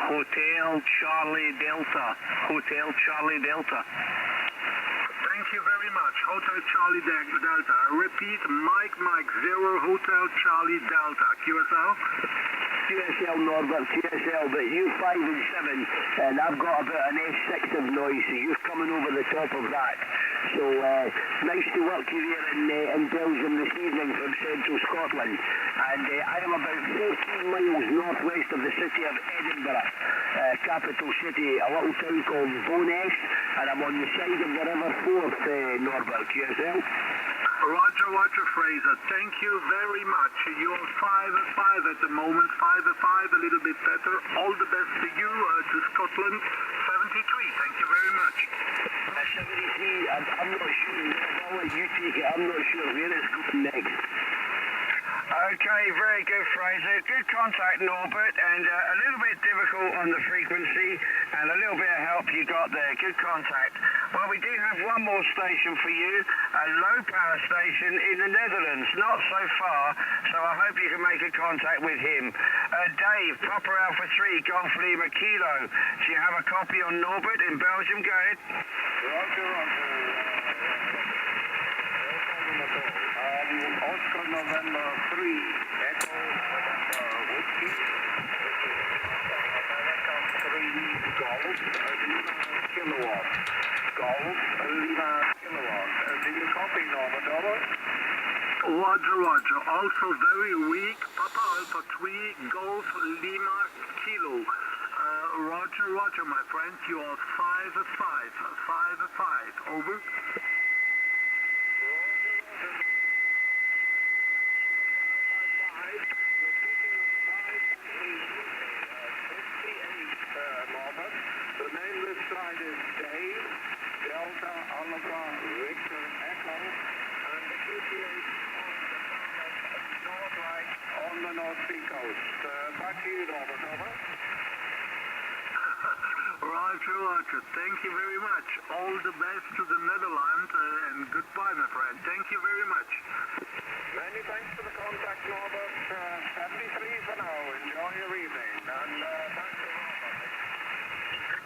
Hotel Charlie Delta. Thank you very much. Hotel Charlie Delta. I repeat, Mike 0 Hotel Charlie Delta. QSL? QSL, Norbert, QSL, but you 5 and 7, and I've got about an S6 of noise, so you're coming over the top of that. So, nice to work you there in Belgium this evening from Central Scotland. And I am about 14 miles northwest of the city of Edinburgh, capital city, a little town called Bo'ness, and I'm on the side of the River Forth, Norbert, QSL. Roger, Fraser. Thank you very much. You're 5-5 at the moment. 5-5, a little bit better. All the best to you, to Scotland. 73. Thank you very much. I'm not sure. I'll let you take it. I'm not sure where it's going next. Okay, very good, Fraser. Good contact, Norbert, and a little bit difficult on the frequency, and a little bit of help you got there. Good contact. Well, we do have one more station for you, a low power station in the Netherlands, not so far, so I hope you can make a contact with him. Dave, Papa Alpha 3, Golf Lima Kilo. Do you have a copy on Norbert in Belgium? Go ahead. Oscar November 3, Echo November Whiskey, 3 Golf, Lima Kilowatt. Golf, Lima Kilowatt. Do you copy, Norbert? Over? Roger, Roger. Also very weak. Papa Alpha 3, Golf Lima Kilo. Roger, Roger, my friends. You are 5-5. 5-5. Over. The name this side is Dave, Delta, Alpha, Victor, Echo, and the QTH on the North Sea coast. Back to you, Norbert, over. Roger, Roger. Thank you very much. All the best to the Netherlands and goodbye, my friend. Thank you very much. Many thanks for the contact, Norbert. 73 for now. Enjoy your evening. And back to Norbert.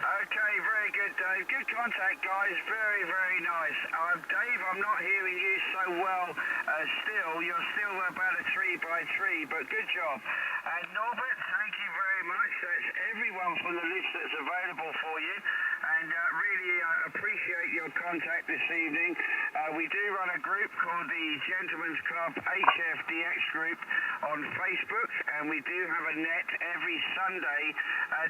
Okay, very good, Dave. Good contact, guys. Very, very nice. Dave, I'm not hearing you so well still. You're still about a 3x3, but good job. And Norbert, thank you very much. That's everyone from the list that's available for you. And really appreciate your contact this evening. We do run a group called the Gentlemen's Club HFDX group on Facebook, and we do have a net every Sunday,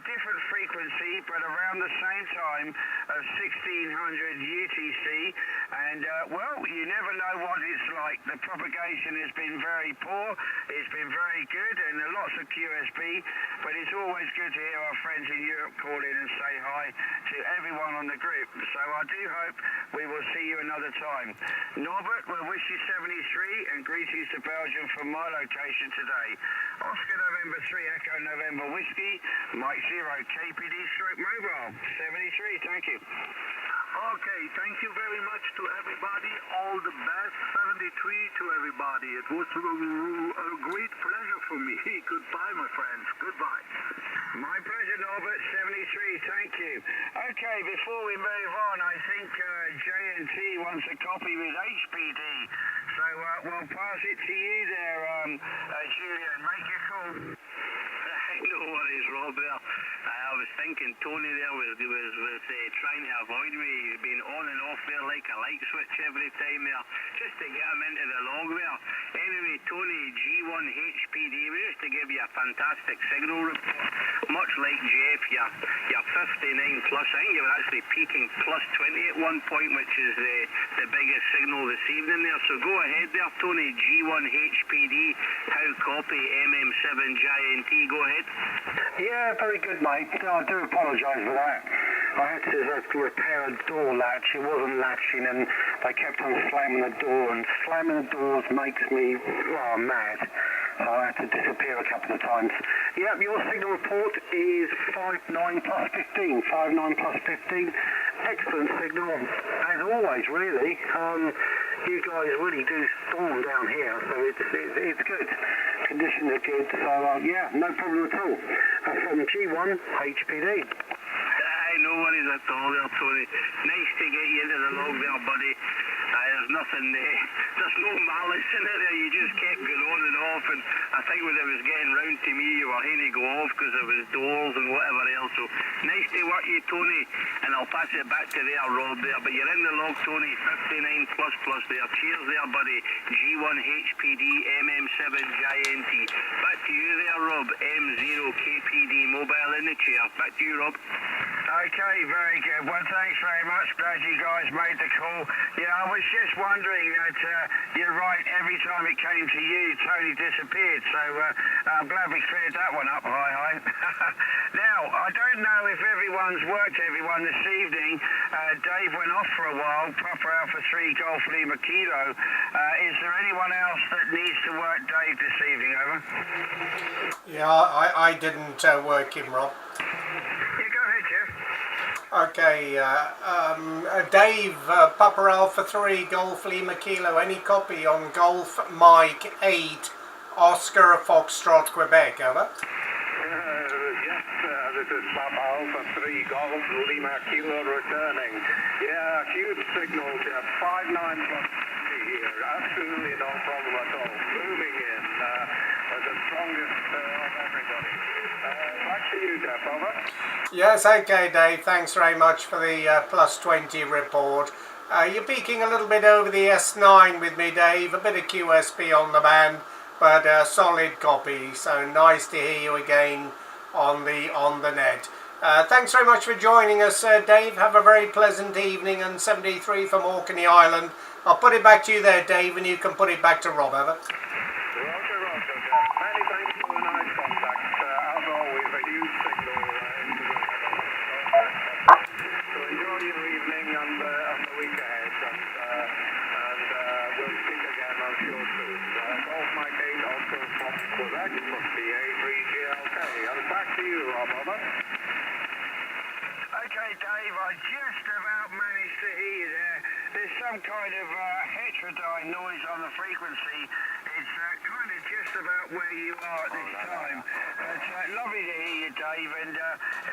different frequency, but around the same time of 1600 UTC. And well, you never know what it's like. The propagation has been very poor. It's been very good, and lots of QSB, but it's always good to hear our friends in Europe call in and say hi to everyone on the group. So I do hope we will see you another time. Norbert, we'll wish you 73 and greetings to Belgium from my location today. Oscar November 3, Echo November Whiskey, Mike 0, KPD stroke mobile. 73, thank you. Okay, thank you very much to everybody. All the best. 73 to everybody. It was a great pleasure for me. Goodbye, my friends. Goodbye. My pleasure, Norbert. 73, thank you. Okay, before we move on, I think J&T wants a copy with HPD. So we'll pass it to you there, Julian. Make your call. No worries, Rob. I was thinking Tony there was trying to avoid me. He's been on and off there like a light switch every time there, just to get him into the log there. Anyway, Tony, G1 HPD, we used to give you a fantastic signal report, much like Jeff, your 59 plus. I think you were actually peaking plus 20 at one point, which is the biggest signal this evening there. So go ahead there, Tony, G1 HPD, how copy, MM7JNT, go ahead. Yeah, very good, mate. I do apologise for that. I had to repair a door latch. It wasn't latching, and they kept on slamming the door, and slamming the doors makes me mad. So I had to disappear a couple of times. Yep, your signal report is 59 plus 15. 59 plus 15. Excellent signal, as always, really. You guys really do storm down here, so it's good. Conditions are good, so yeah, no problem at all. From G1 HPD. No worries at all there, Tony. Nice to get you into the log there, buddy. There's nothing there. There's no malice in it there. You just kept going on and off, and I think when it was getting round to me, you were having to go off because there was doors and whatever else. So nice to work you, Tony, and I'll pass it back to there, Rob there. But you're in the log, Tony. 59 plus there. Cheers there, buddy. G1 HPD MM7JNT. Back to you there, Rob. M0 KPD mobile in the chair. Back to you, Rob. Okay, very good. Well, thanks very much. Glad you guys made the call. Yeah, I was just wondering that you're right. Every time it came to you, Tony disappeared. So I'm glad we cleared that one up. Hi. Now, I don't know if everyone's worked everyone this evening. Dave went off for a while. Papa Alpha 3 Golf Lima Kilo. Is there anyone else that needs to work Dave this evening? Over. Yeah, I didn't work him, Rob. Okay, Dave, Papa Alpha 3 Golf Lima Kilo, any copy on Golf Mike 8 Oscar Foxtrot Quebec, over? Yes, this is Papa Alpha 3 Golf Lima Kilo returning. Yeah, huge signal, Jeff, 59 plus here, absolutely no problem at all. Moving in, the strongest of everybody. Back to you, Jeff, over. Yes, okay, Dave. Thanks very much for the plus 20 report. You're peaking a little bit over the S9 with me, Dave. A bit of QSP on the band, but a solid copy. So nice to hear you again on the net. Thanks very much for joining us, Dave. Have a very pleasant evening. And 73 from Orkney Island. I'll put it back to you there, Dave, and you can put it back to Rob, over. Roger, Jeff. Many thanks for the nice contact. As always, a huge signal into the so enjoy your evening and the week ahead. And we'll speak again, I'm sure, soon. Golf Mike 8 also from Quebec. It must be A3GLK. And back to you, Rob, over. Okay, Dave, I just about managed to hear you there. There's some kind of heterodyne noise on the frequency. It's kind of just about where you are at this time. It's lovely to hear you, Dave, and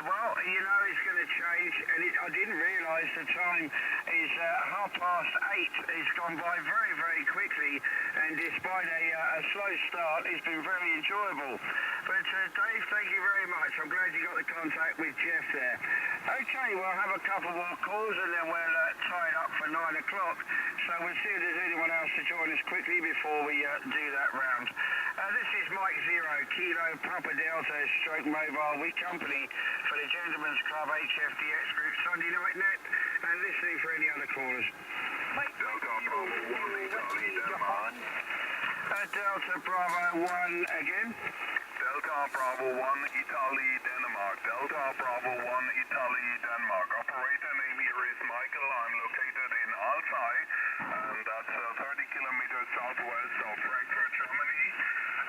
well, you know it's going to change, and I didn't realise the time is 8:30. It's gone by very, very quickly, and despite a slow start, it's been very enjoyable. But Dave, thank you very much. I'm glad you got the contact with Jeff there. Okay, we'll have a couple more calls, and then we'll tie it up for 9 o'clock. So we'll see if there's anyone else to join us quickly before we do that round. This is Mike 0 Kilo Papa Delta Stroke Mobile with company for the Gentlemen's Club HFDX Group Sunday Night Net, and listening for any other callers. Delta Bravo 1 Italy Denmark. Delta Bravo 1 again. Delta Bravo 1 Italy Denmark. Delta Bravo 1 Italy Denmark. Operator name here is Michael. I'm located in Alzey, and that's 30 kilometers southwest of Frankfurt, Germany.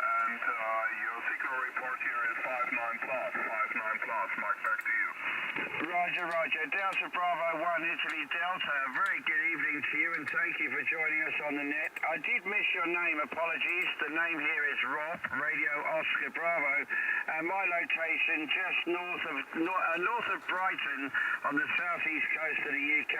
And your signal report here is 59 plus. 59 plus. Mike, back to you. Roger. Delta Bravo 1 Italy Delta. Very good evening to you, and thank you for joining us on the net. I did miss your name, apologies. The name here is Rob, Radio Oscar Bravo, and my location just north of Brighton on the southeast coast of the UK.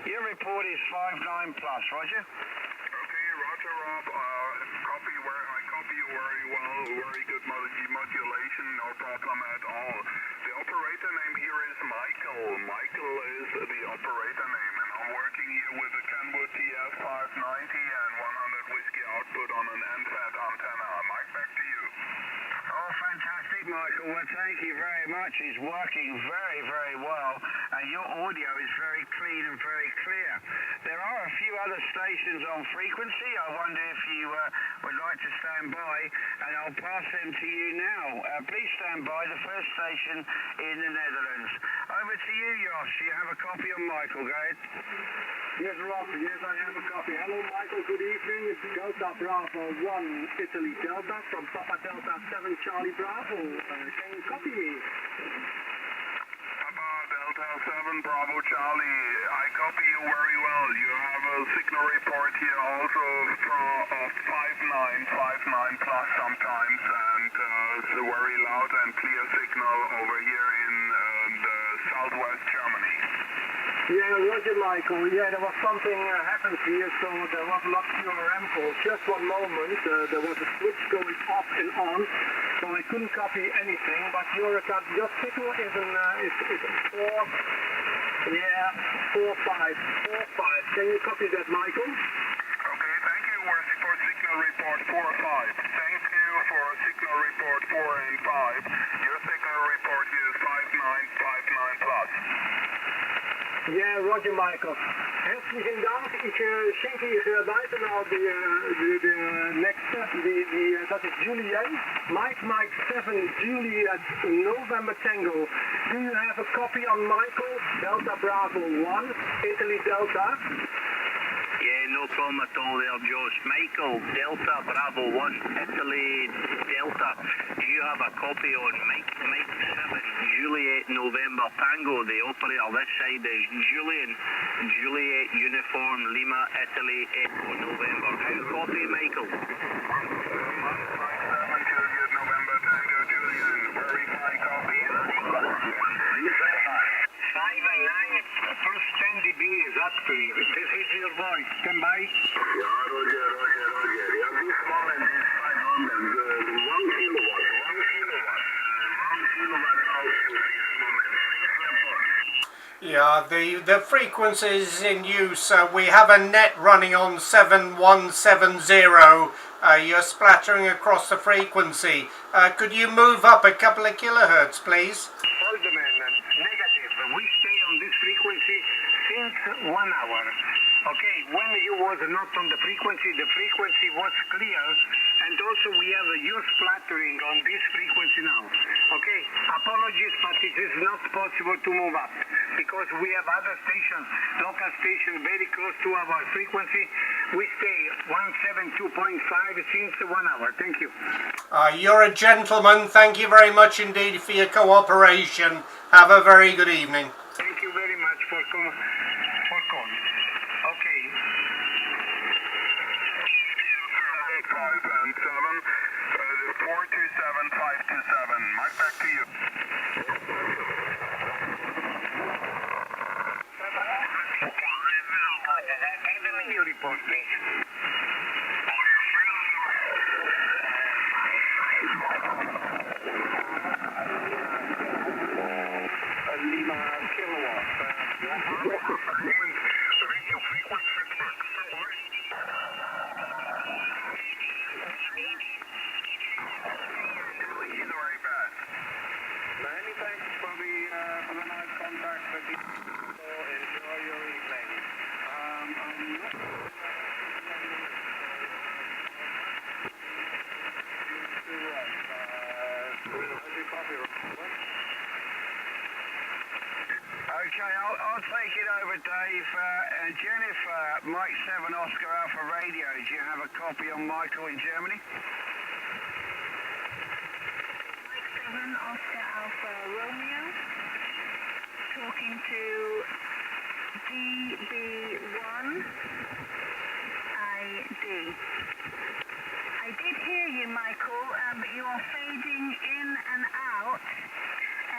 Your report is 59 plus, Roger? Okay, Roger, Rob. I copy you very well. Very good modulation, no problem at all. The operator name here is Michael. Michael is the operator name, and I'm working here with the Kenwood TS590 and 100 whiskey output on an NFAT antenna. Mike, back to you. Oh, fantastic, Michael. Well, thank you very much. It's working very, very well, and your audio is very clean and very clear. There are a few other stations on frequency. I wonder if you would like to stand by, and I'll pass them to you now. Please stand by, the first station in the Netherlands. Over to you, Josh. You have a copy of Michael, go ahead. Yes, Rob. Yes, I have a copy. Hello, Michael. Good evening. It's Delta Bravo 1 Italy Delta from Papa Delta 7 Charlie Bravo. Can you copy me? Papa Delta 7 Bravo Charlie. I copy you very well. You have a signal report here also of 59 plus sometimes, and it's a very loud and clear signal over here in the southwest Germany. Yeah, Roger, Michael. Yeah, there was something happened here, so there was not pure RAM call. Just one moment, there was a switch going off and on, so I couldn't copy anything. But your signal is 4. Yeah, 4-5. Can you copy that, Michael? Okay, thank you for signal report 4 and 5. Thank you for signal report 4 and 5. Your signal report here is 59 plus. Ja, Roger Michael. Herzlichen Dank. Ich schenke Ihnen weiter noch de nächste, dat is Julian. Mike 7, Juliet, November Tango. Do you have a copy on Michael? Delta Bravo 1, Italy Delta. Yeah, no problem at all there, Josh. Michael, Delta Bravo 1, Italy Delta. Do you have a copy on Mike 7, Juliet November Tango? The operator this side is Julian, Juliet Uniform Lima Italy Echo November. How copy, Michael? Mike 7, Juliet November Tango, Julian. Verify copy. 5 and 9 plus 10 dB exactly. This is your voice. Stand by. Yeah, Roger. Yeah, this moment is 500, 1 kilowatt output this moment. Yeah, the frequencies in use, we have a net running on 7170. You're splattering across the frequency. Could you move up a couple of kilohertz, please? Alderman, negative. We stay on this frequency since 1 hour. Okay, when you was not on the frequency was clear, and also we have your splattering on this frequency now. Okay, apologies, but it is not possible to move up because we have other stations, local stations very close to our frequency. We stay 172.5 since 1 hour. Thank you. You're a gentleman. Thank you very much indeed for your cooperation. Have a very good evening. Thank you very much for calling. Okay. 5 and 7, 427527. Mike, back to you. Give me your report, please. Lima kilowatt. Radio frequency book. Many thanks for the nice contact with you. Enjoy your evening. Okay, I'll take it over, Dave. Jennifer, Mike 7 Oscar Alpha Radio. Do you have a copy on Michael in Germany? Mike 7 Oscar Alpha Romeo. Talking to DB1 ID. I did hear you, Michael, but you are fading in and out.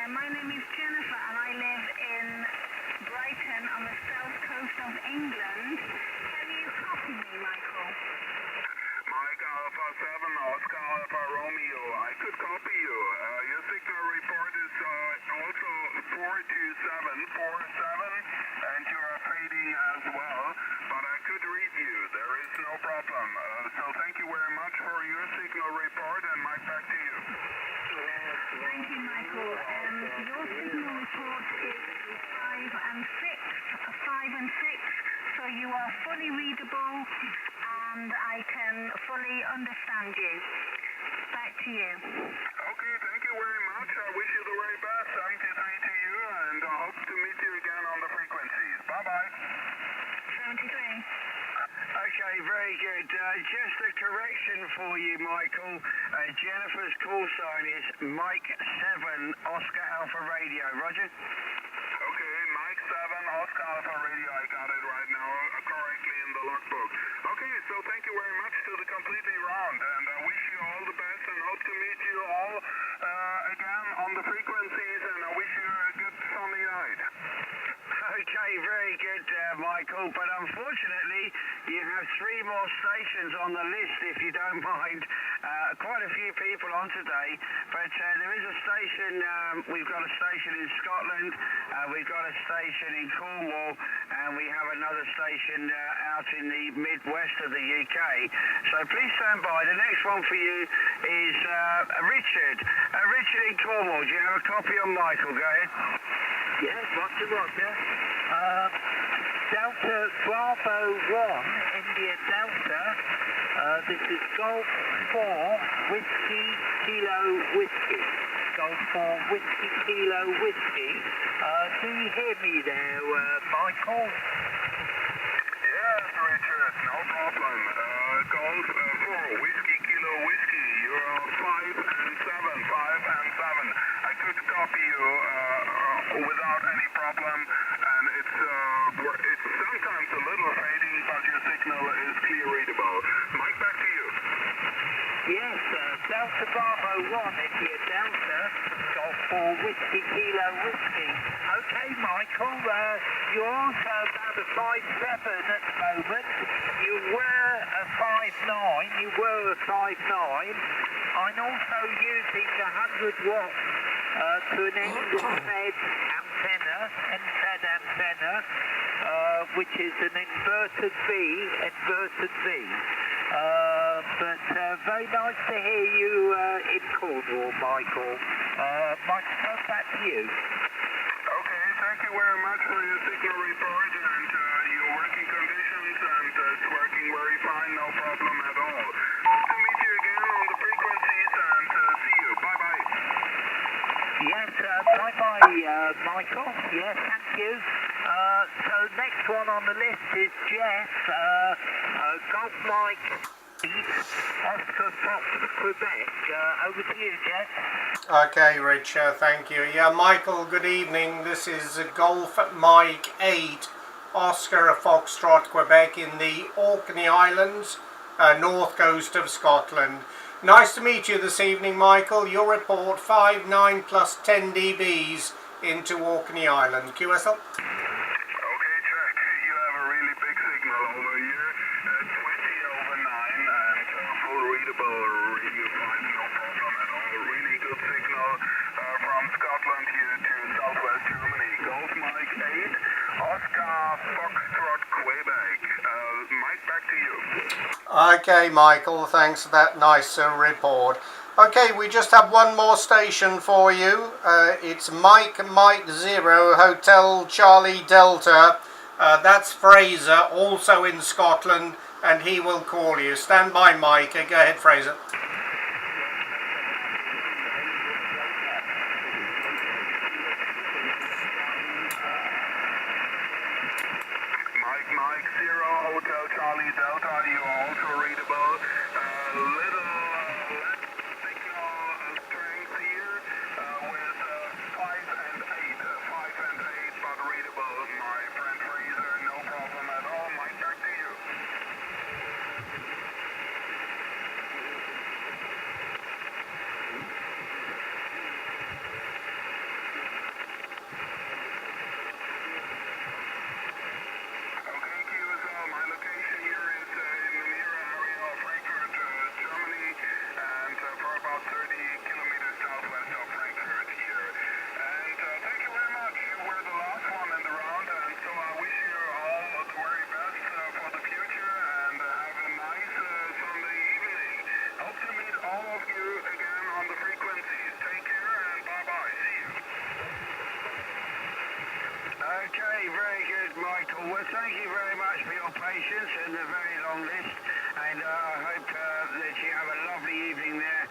My name is Jennifer and I live in Brighton on the south coast of England. Can you copy me, Michael? Mike Alpha 7, Oscar Alpha Romeo. I could copy you. Your signal report is also 42747, and you are fading as well, but I could read you. There is no problem. So thank you very much for your signal report, and Mike, back to you. Thank you, Michael. Your signal report is 5 and 6, so you are fully readable and I can fully understand you. Back to you. Okay, thank you very much. I wish you the very best. 73 to you, and I hope to meet you again on the frequencies. Bye-bye. 73. Okay, very good. Just a correction for you, Michael. Jennifer's call sign is Mike 7 Oscar Alpha Radio. Roger? Okay, Mike 7 Oscar Alpha Radio. I got it right now correctly in the logbook. Okay, so thank you very much to the completely round, and I wish you all the best and hope to meet you all again on the frequencies, and I wish you a good sunny night. Okay, very good, Michael, but unfortunately you have 3 more stations on the list, if you don't mind. Quite a few people on today, but there is a station, we've got a station in Scotland, we've got a station in Cornwall, and we have another station out in the midwest of the UK. So please stand by. The next one for you is Richard. Richard in Cornwall, do you have a copy on Michael? Go ahead. Yes, what's the what, yeah? Delta Bravo 1, India Delta. This is Golf 4, Whiskey, Kilo, Whiskey. Golf 4, Whiskey, Kilo, Whiskey. Do you hear me there, Michael? Yes, Richard, no problem. Golf 4, Whiskey, Kilo, Whiskey. You're 5 and 7, 5 and 7. I could copy you without any problem, and it's sometimes a little fading, but your signal is clear readable. Mike, back to you. Yes, Delta Bravo 1, India Delta, Golf 4, Whiskey, Kilo, Whiskey. Okay, Michael, you're also about a 5.7 at the moment. You were a 5.9, I'm also using the 100 watts to an end-fed antenna, which is an inverted V. But very nice to hear you in Cornwall, Michael. Microphone back to you. Okay, thank you very much for your signal report and your working conditions, and it's working very fine, no problem at all. Hope to meet you again on the frequencies, and see you. Bye-bye. Yes, bye-bye, Michael. Yes, thank you. So next one on the list is Jeff, Golf Mike, Oscar Fox, Quebec. Over to you, Jeff. Okay, Rich, thank you. Yeah, Michael, good evening. This is Golf Mike 8, Oscar Foxtrot, Quebec, in the Orkney Islands, north coast of Scotland. Nice to meet you this evening, Michael. Your report 5.9 plus 10 dBs into Orkney Island. QSL? Okay, check. You have a really big signal over here. 20 over 9 and full readable radio 5, no problem at all. Really good signal from Scotland here to southwest Germany. Golf Mike 8, Oscar Foxtrot, Quebec. Mike, back to you. Okay, Michael, thanks for that nice report. Okay, we just have one more station for you. It's Mike 0, Hotel Charlie Delta. That's Fraser, also in Scotland, and he will call you. Stand by, Mike. Go ahead, Fraser. Mike 0, Hotel Charlie Delta, you are also readable. Little less signal strength here with 5 and 8, but readable, my friend Fraser, no problem at all. Mike, back to you. My location here is in the near area of Frankfurt, Germany, and for about 30 kilometers southwest of Frankfurt here. And thank you very much. You were the last one in the round, and so I wish you all the very best for the future, and have a nice Sunday evening. Hope to meet all of you again on the frequencies. Take care, and bye-bye. See you. Okay, very good, Michael. Well, thank you very much for your patience and the very long list, and I hope that you have a lovely evening there.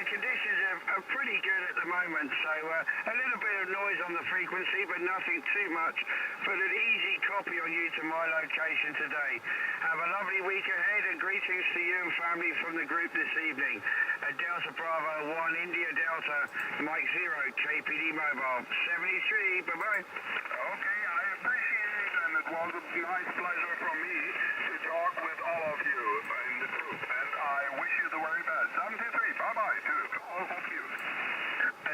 Conditions are pretty good at the moment, so a little bit of noise on the frequency, but nothing too much, but an easy copy on you to my location today. Have a lovely week ahead, and greetings to you and family from the group this evening. Delta Bravo 1, India Delta, Mike 0, KPD Mobile, 73, bye-bye. Okay, I appreciate it, and it was a nice pleasure for me to talk with all of you in the group, and I wish you the very best. 73, bye-bye to all of you.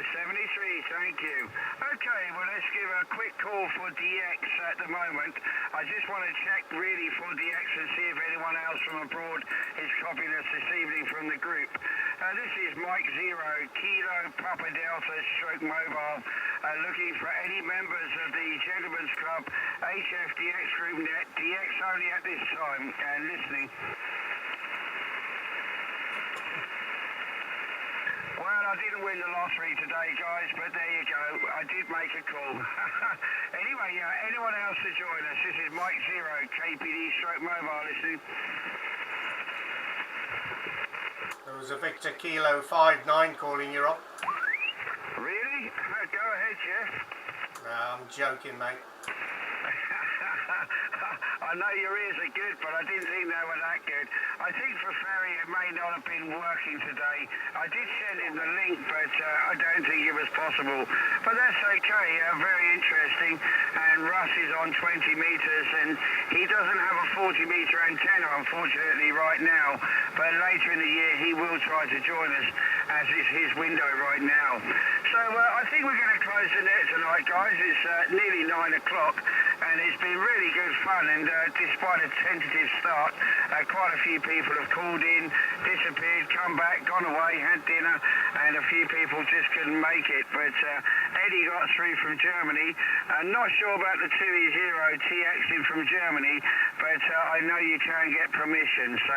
73, thank you. Okay, well, let's give a quick call for DX at the moment. I just want to check really for DX and see if anyone else from abroad is copying us this evening from the group. This is Mike 0, Kilo Papa Delta Stroke Mobile, looking for any members of the Gentlemen's Club HFDX Group Net, DX only at this time, and listening. Well, I didn't win the lottery today, guys, but there you go. I did make a call. Anyway, anyone else to join us? This is Mike Zero, KPD Stroke Mobile listening. There was a Victor Kilo 59 calling you up. Really? Go ahead, Jeff. No, I'm joking, mate. I know your ears are good, but I didn't think they were that good. I think for Ferry it may not have been working today. I did send him the link, but I don't think it was possible. But that's okay, very interesting. And Russ is on 20 metres, and he doesn't have a 40-metre antenna, unfortunately, right now. But later in the year, he will try to join us, as is his window right now. So I think we're going to close the net tonight, guys. It's nearly 9 o'clock. And it's been really good fun, and despite a tentative start, quite a few people have called in, disappeared, come back, gone away, had dinner, and a few people just couldn't make it. But Eddie got through from Germany. Not sure about the 2E0 TX in from Germany, but I know you can get permission, so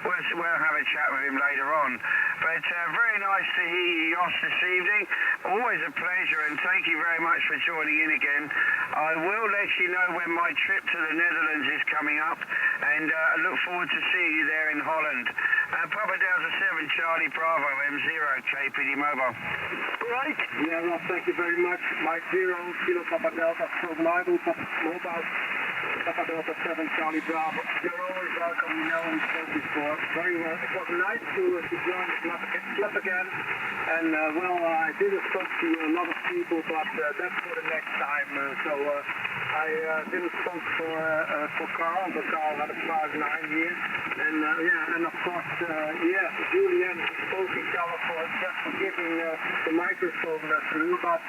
we'll have a chat with him later on. But very nice to hear you, Jos, this evening. Always a pleasure, and thank you very much for joining in again. I will let you know when my trip to the Netherlands is coming up, and I look forward to seeing you there in Holland. Papa Delta 7 Charlie Bravo M0 KPD Mobile. Right. Yeah, well, thank you very much. Mike Zero, Kilo Papa Delta, Stroke Mobile, Papa Delta 7 Charlie Bravo. You're always welcome, you know, we spoke before. Very well. It was nice to join the club again. And, I didn't talk to a lot of people, but that's for the next time. I didn't spoke for Carl, but Carl had a class 9 here. And of course, Julian spoke each other for giving the microphone through. But,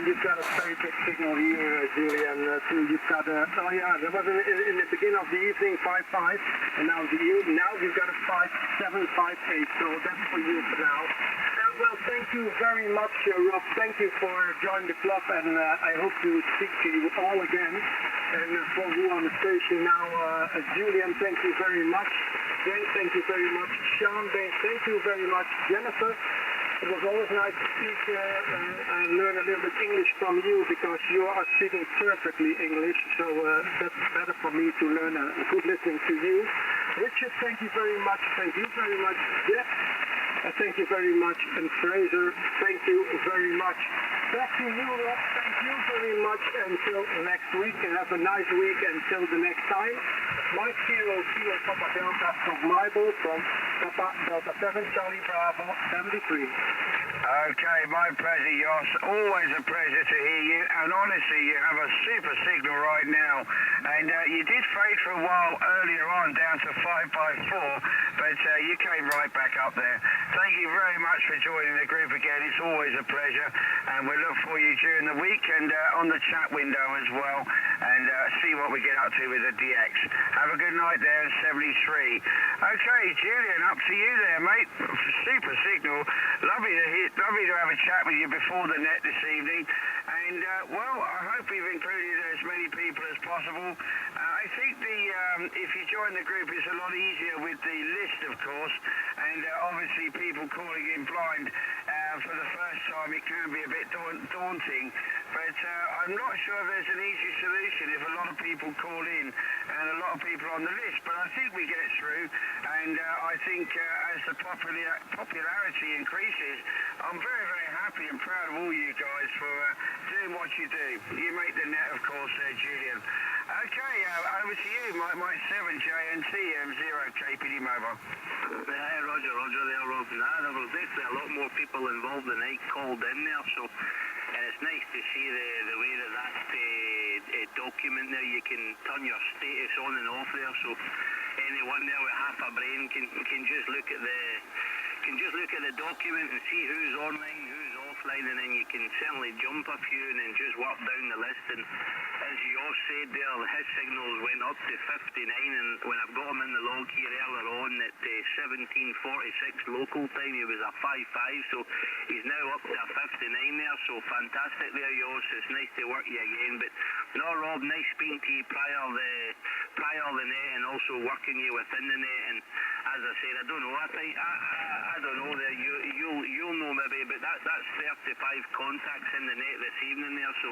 you've got a very big signal here, Julian, too. You've got there was in the beginning of the evening 5.5, and now you've got a 5.7, 5.8, so that's for you for now. Well, thank you very much, Rob. Thank you for joining the club, and I hope to speak to you all again. And for who on the station now, Julian, thank you very much. Jane, thank you very much. Sean, thank you very much. Jennifer, it was always nice to speak and learn a little bit English from you, because you are speaking perfectly English, so that's better for me to learn good listening to you. Richard, thank you very much. Thank you very much. Jeff, thank you very much. And Fraser, thank you very much. Back to you, Rob. Thank you very much. Until next week, and have a nice week until the next time. Mike Zero, Kilo Papa Delta from Mobile, from Papa Delta 7 Charlie Bravo 73. Okay, my pleasure, Jos. Always a pleasure to hear you. And honestly, you have a super signal right now. And you did fade for a while earlier on, down to 5x4, but you came right back up there. Thank you very much for joining the group again. It's always a pleasure. And we look for you during the week and on the chat window as well. And see what we get up to with the DX. Have a good night there, 73. Okay, Julian, up to you there, mate. Super signal. Lovely to have a chat with you before the net this evening. And, I hope we've included as many people as possible. I think if you join the group, it's a lot easier with the list, of course. And obviously people calling in blind for the first time, it can be a bit daunting. But I'm not sure if there's an easy solution if a lot of people call in and a lot of people on the list. But I think we get through. And I think as the popularity increases, I'm very, very happy and proud of all you guys for doing what you do. You make the net, of course, Julian. Okay, over to you, Mike 7JNT M0 KPD Mobile. Hi, Roger there, Rob. There was definitely a lot more people involved than I called in there, so and it's nice to see the way that document there, you can turn your status on and off there, so anyone there with half a brain can just look at the document and see who's online, who's offline, and then you can certainly jump a few and then just walk down the list. And as you all said there, his signals went up to 59, and when I've got him in the log here earlier on at 17:46 local time, he was a 5.5, so he's now up to a 59 there, so fantastic there, Jos. It's nice to work you again. But no, Rob, nice speaking to you prior the net and also working you within the net. And as I said, I don't know. I think I don't know. There, you'll know maybe, but that's 35 contacts in the net this evening there. So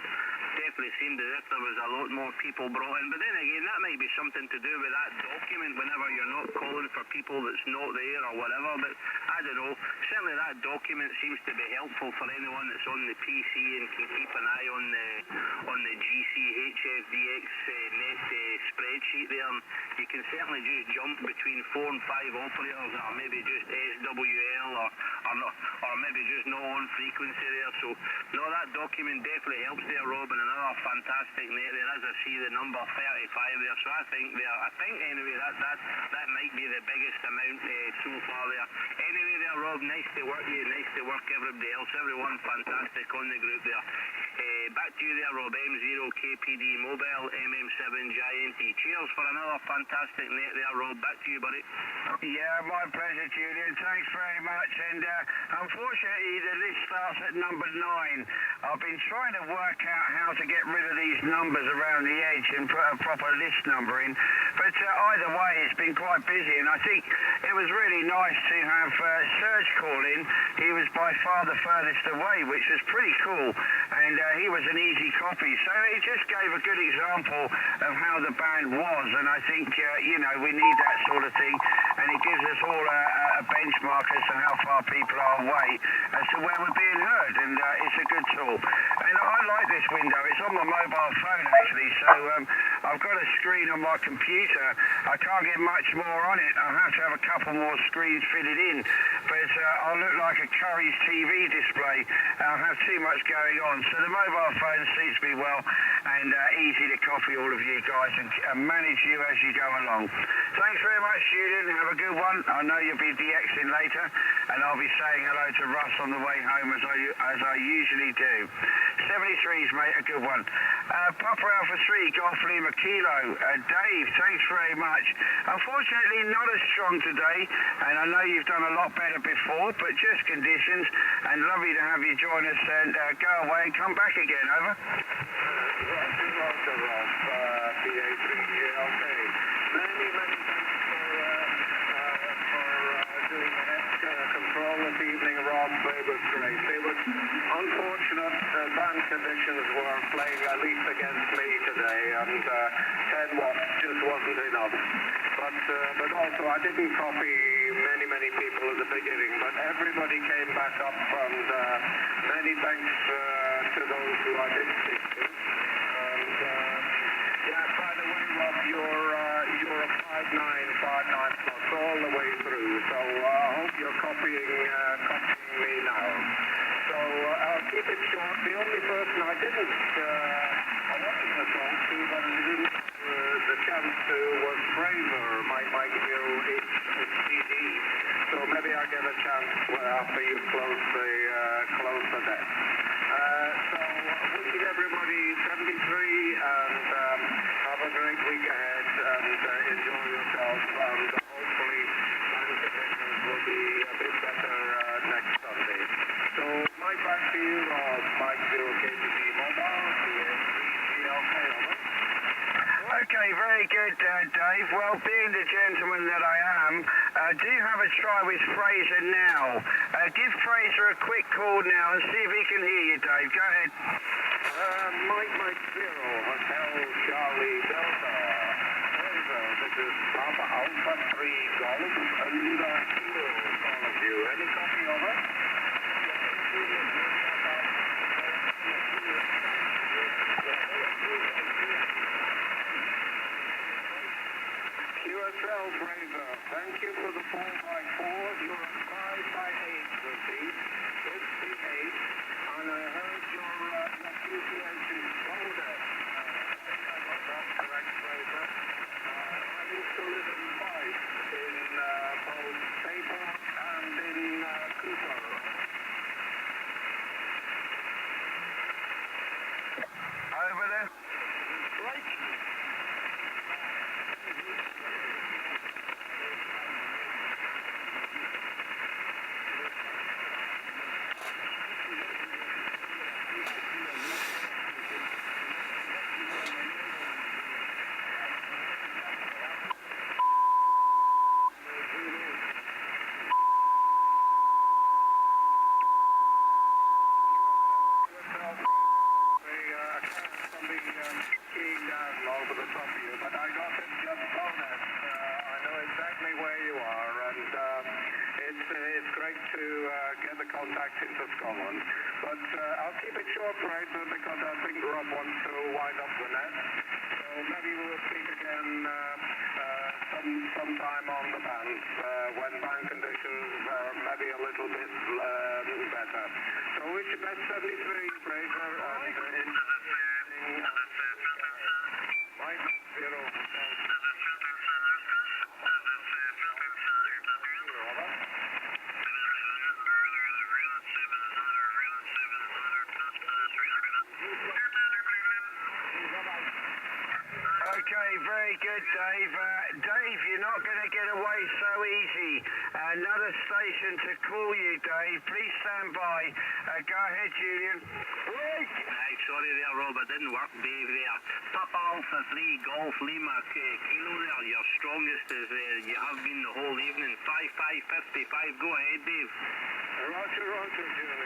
definitely seemed as if there was a lot more people brought in. But then again, that might be something to do with that document. Whenever you're not calling for people that's not there or whatever. But I don't know. Certainly that document seems to be helpful for anyone that's on the PC and can keep an eye on the GCHFDX net spreadsheet there. And you can certainly just jump between 4 and 5 operators, or maybe just SWL, or maybe just no on frequency there. So no, that document definitely helps there, Rob, and another fantastic net there. As I see the number 35 there, so I think anyway that might be the biggest amount so far there. Anyway there, Rob, nice to work you, nice to work everybody else, everyone fantastic on the group there. Back to you there, Rob. M0KPD Mobile, MM7 Giant. Cheers for another fantastic net there, Rob. Back to you, buddy. Yeah, my pleasure, Julian. Thanks very much. And unfortunately, the list starts at number 9. I've been trying to work out how to get rid of these numbers around the edge and put a proper list number in. But either way, it's been quite busy. And I think it was really nice to have Serge call in. He was by far the furthest away, which was pretty cool. And he was an easy copy. So it just gave a good example of how the band was. And I think, we need that sort of thing. And it gives us all a benchmark as to how far people are away as to where we're being heard. And it's a good tool. And I like this window. It's on my mobile phone, actually. So I've got a screen on my computer. I can't get much more on it. I'll have to have a couple more screens fitted in. But I'll look like a Curry's TV display. I'll have too much going on. So the mobile phone suits me well, and easy to copy all of you guys and manage you as you go along. Thanks very much, Julian. Have a good one. I know you'll be DXing later, and I'll be saying hello to Russ on the way home as I usually do. 73's, mate, a good one. Papa Alpha 3, Golf Lima Kilo. Dave, thanks very much. Unfortunately, not as strong today, and I know you've done a lot better before, but just conditions, and lovely to have you join us, and go away and come back again, over. PA3GLK. Many thanks for doing the net control this evening, Rob. It was great. It was unfortunate band conditions were playing at least against me today, and 10 watts just wasn't enough. But also I didn't copy many people at the beginning, but everybody came back up, and many thanks to those who I did speak to. And by the way, Rob, you're a 5959 plus all the way through, so I hope you're copying me now. So I'll keep it short. The only person I wanted to talk to, but I didn't the chance to, was Fraser, my new CD. So maybe I'll get a chance after you close the net. So wishing everybody 73 and have a great week ahead, and enjoy yourself, and hopefully band conditions will be a bit better next Sunday. So Mike, back to you, Mike 0KPD Mobile, PA3GLK, over. Okay, very good, Dave. Well, being the gentleman that I am, do have a try with Fraser now. Give Fraser a quick call now and see if he can hear you, Dave. Go ahead. Mike 0, Hotel Charlie Delta. Fraser, this is Papa Alpha 3 Golf, and Kilo, all of you. Any copy, over? QSL Fraser, thank you for the 4x4. You're a 5x8 with me. 58. And I heard your QTH is older. I got that correct, Fraser. I used to live in Fife, in both Bayport and in Cooper. Over there. Right. contact into Scotland. But I'll keep it short, Fraser, because I think Rob wants to wind up the net. So maybe we'll speak again sometime on the bands when band conditions are maybe a little bit better. So wish you best 73, Fraser, and Okay, very good, Dave. Dave, you're not going to get away so easy. Another station to call you, Dave. Please stand by. Go ahead, Julian. Hey, sorry there, Rob, it didn't work, Dave there. Papa Alpha 3 Golf Lima Kilo there, your strongest as you have been the whole evening. 5555, go ahead, Dave. Roger, Julian.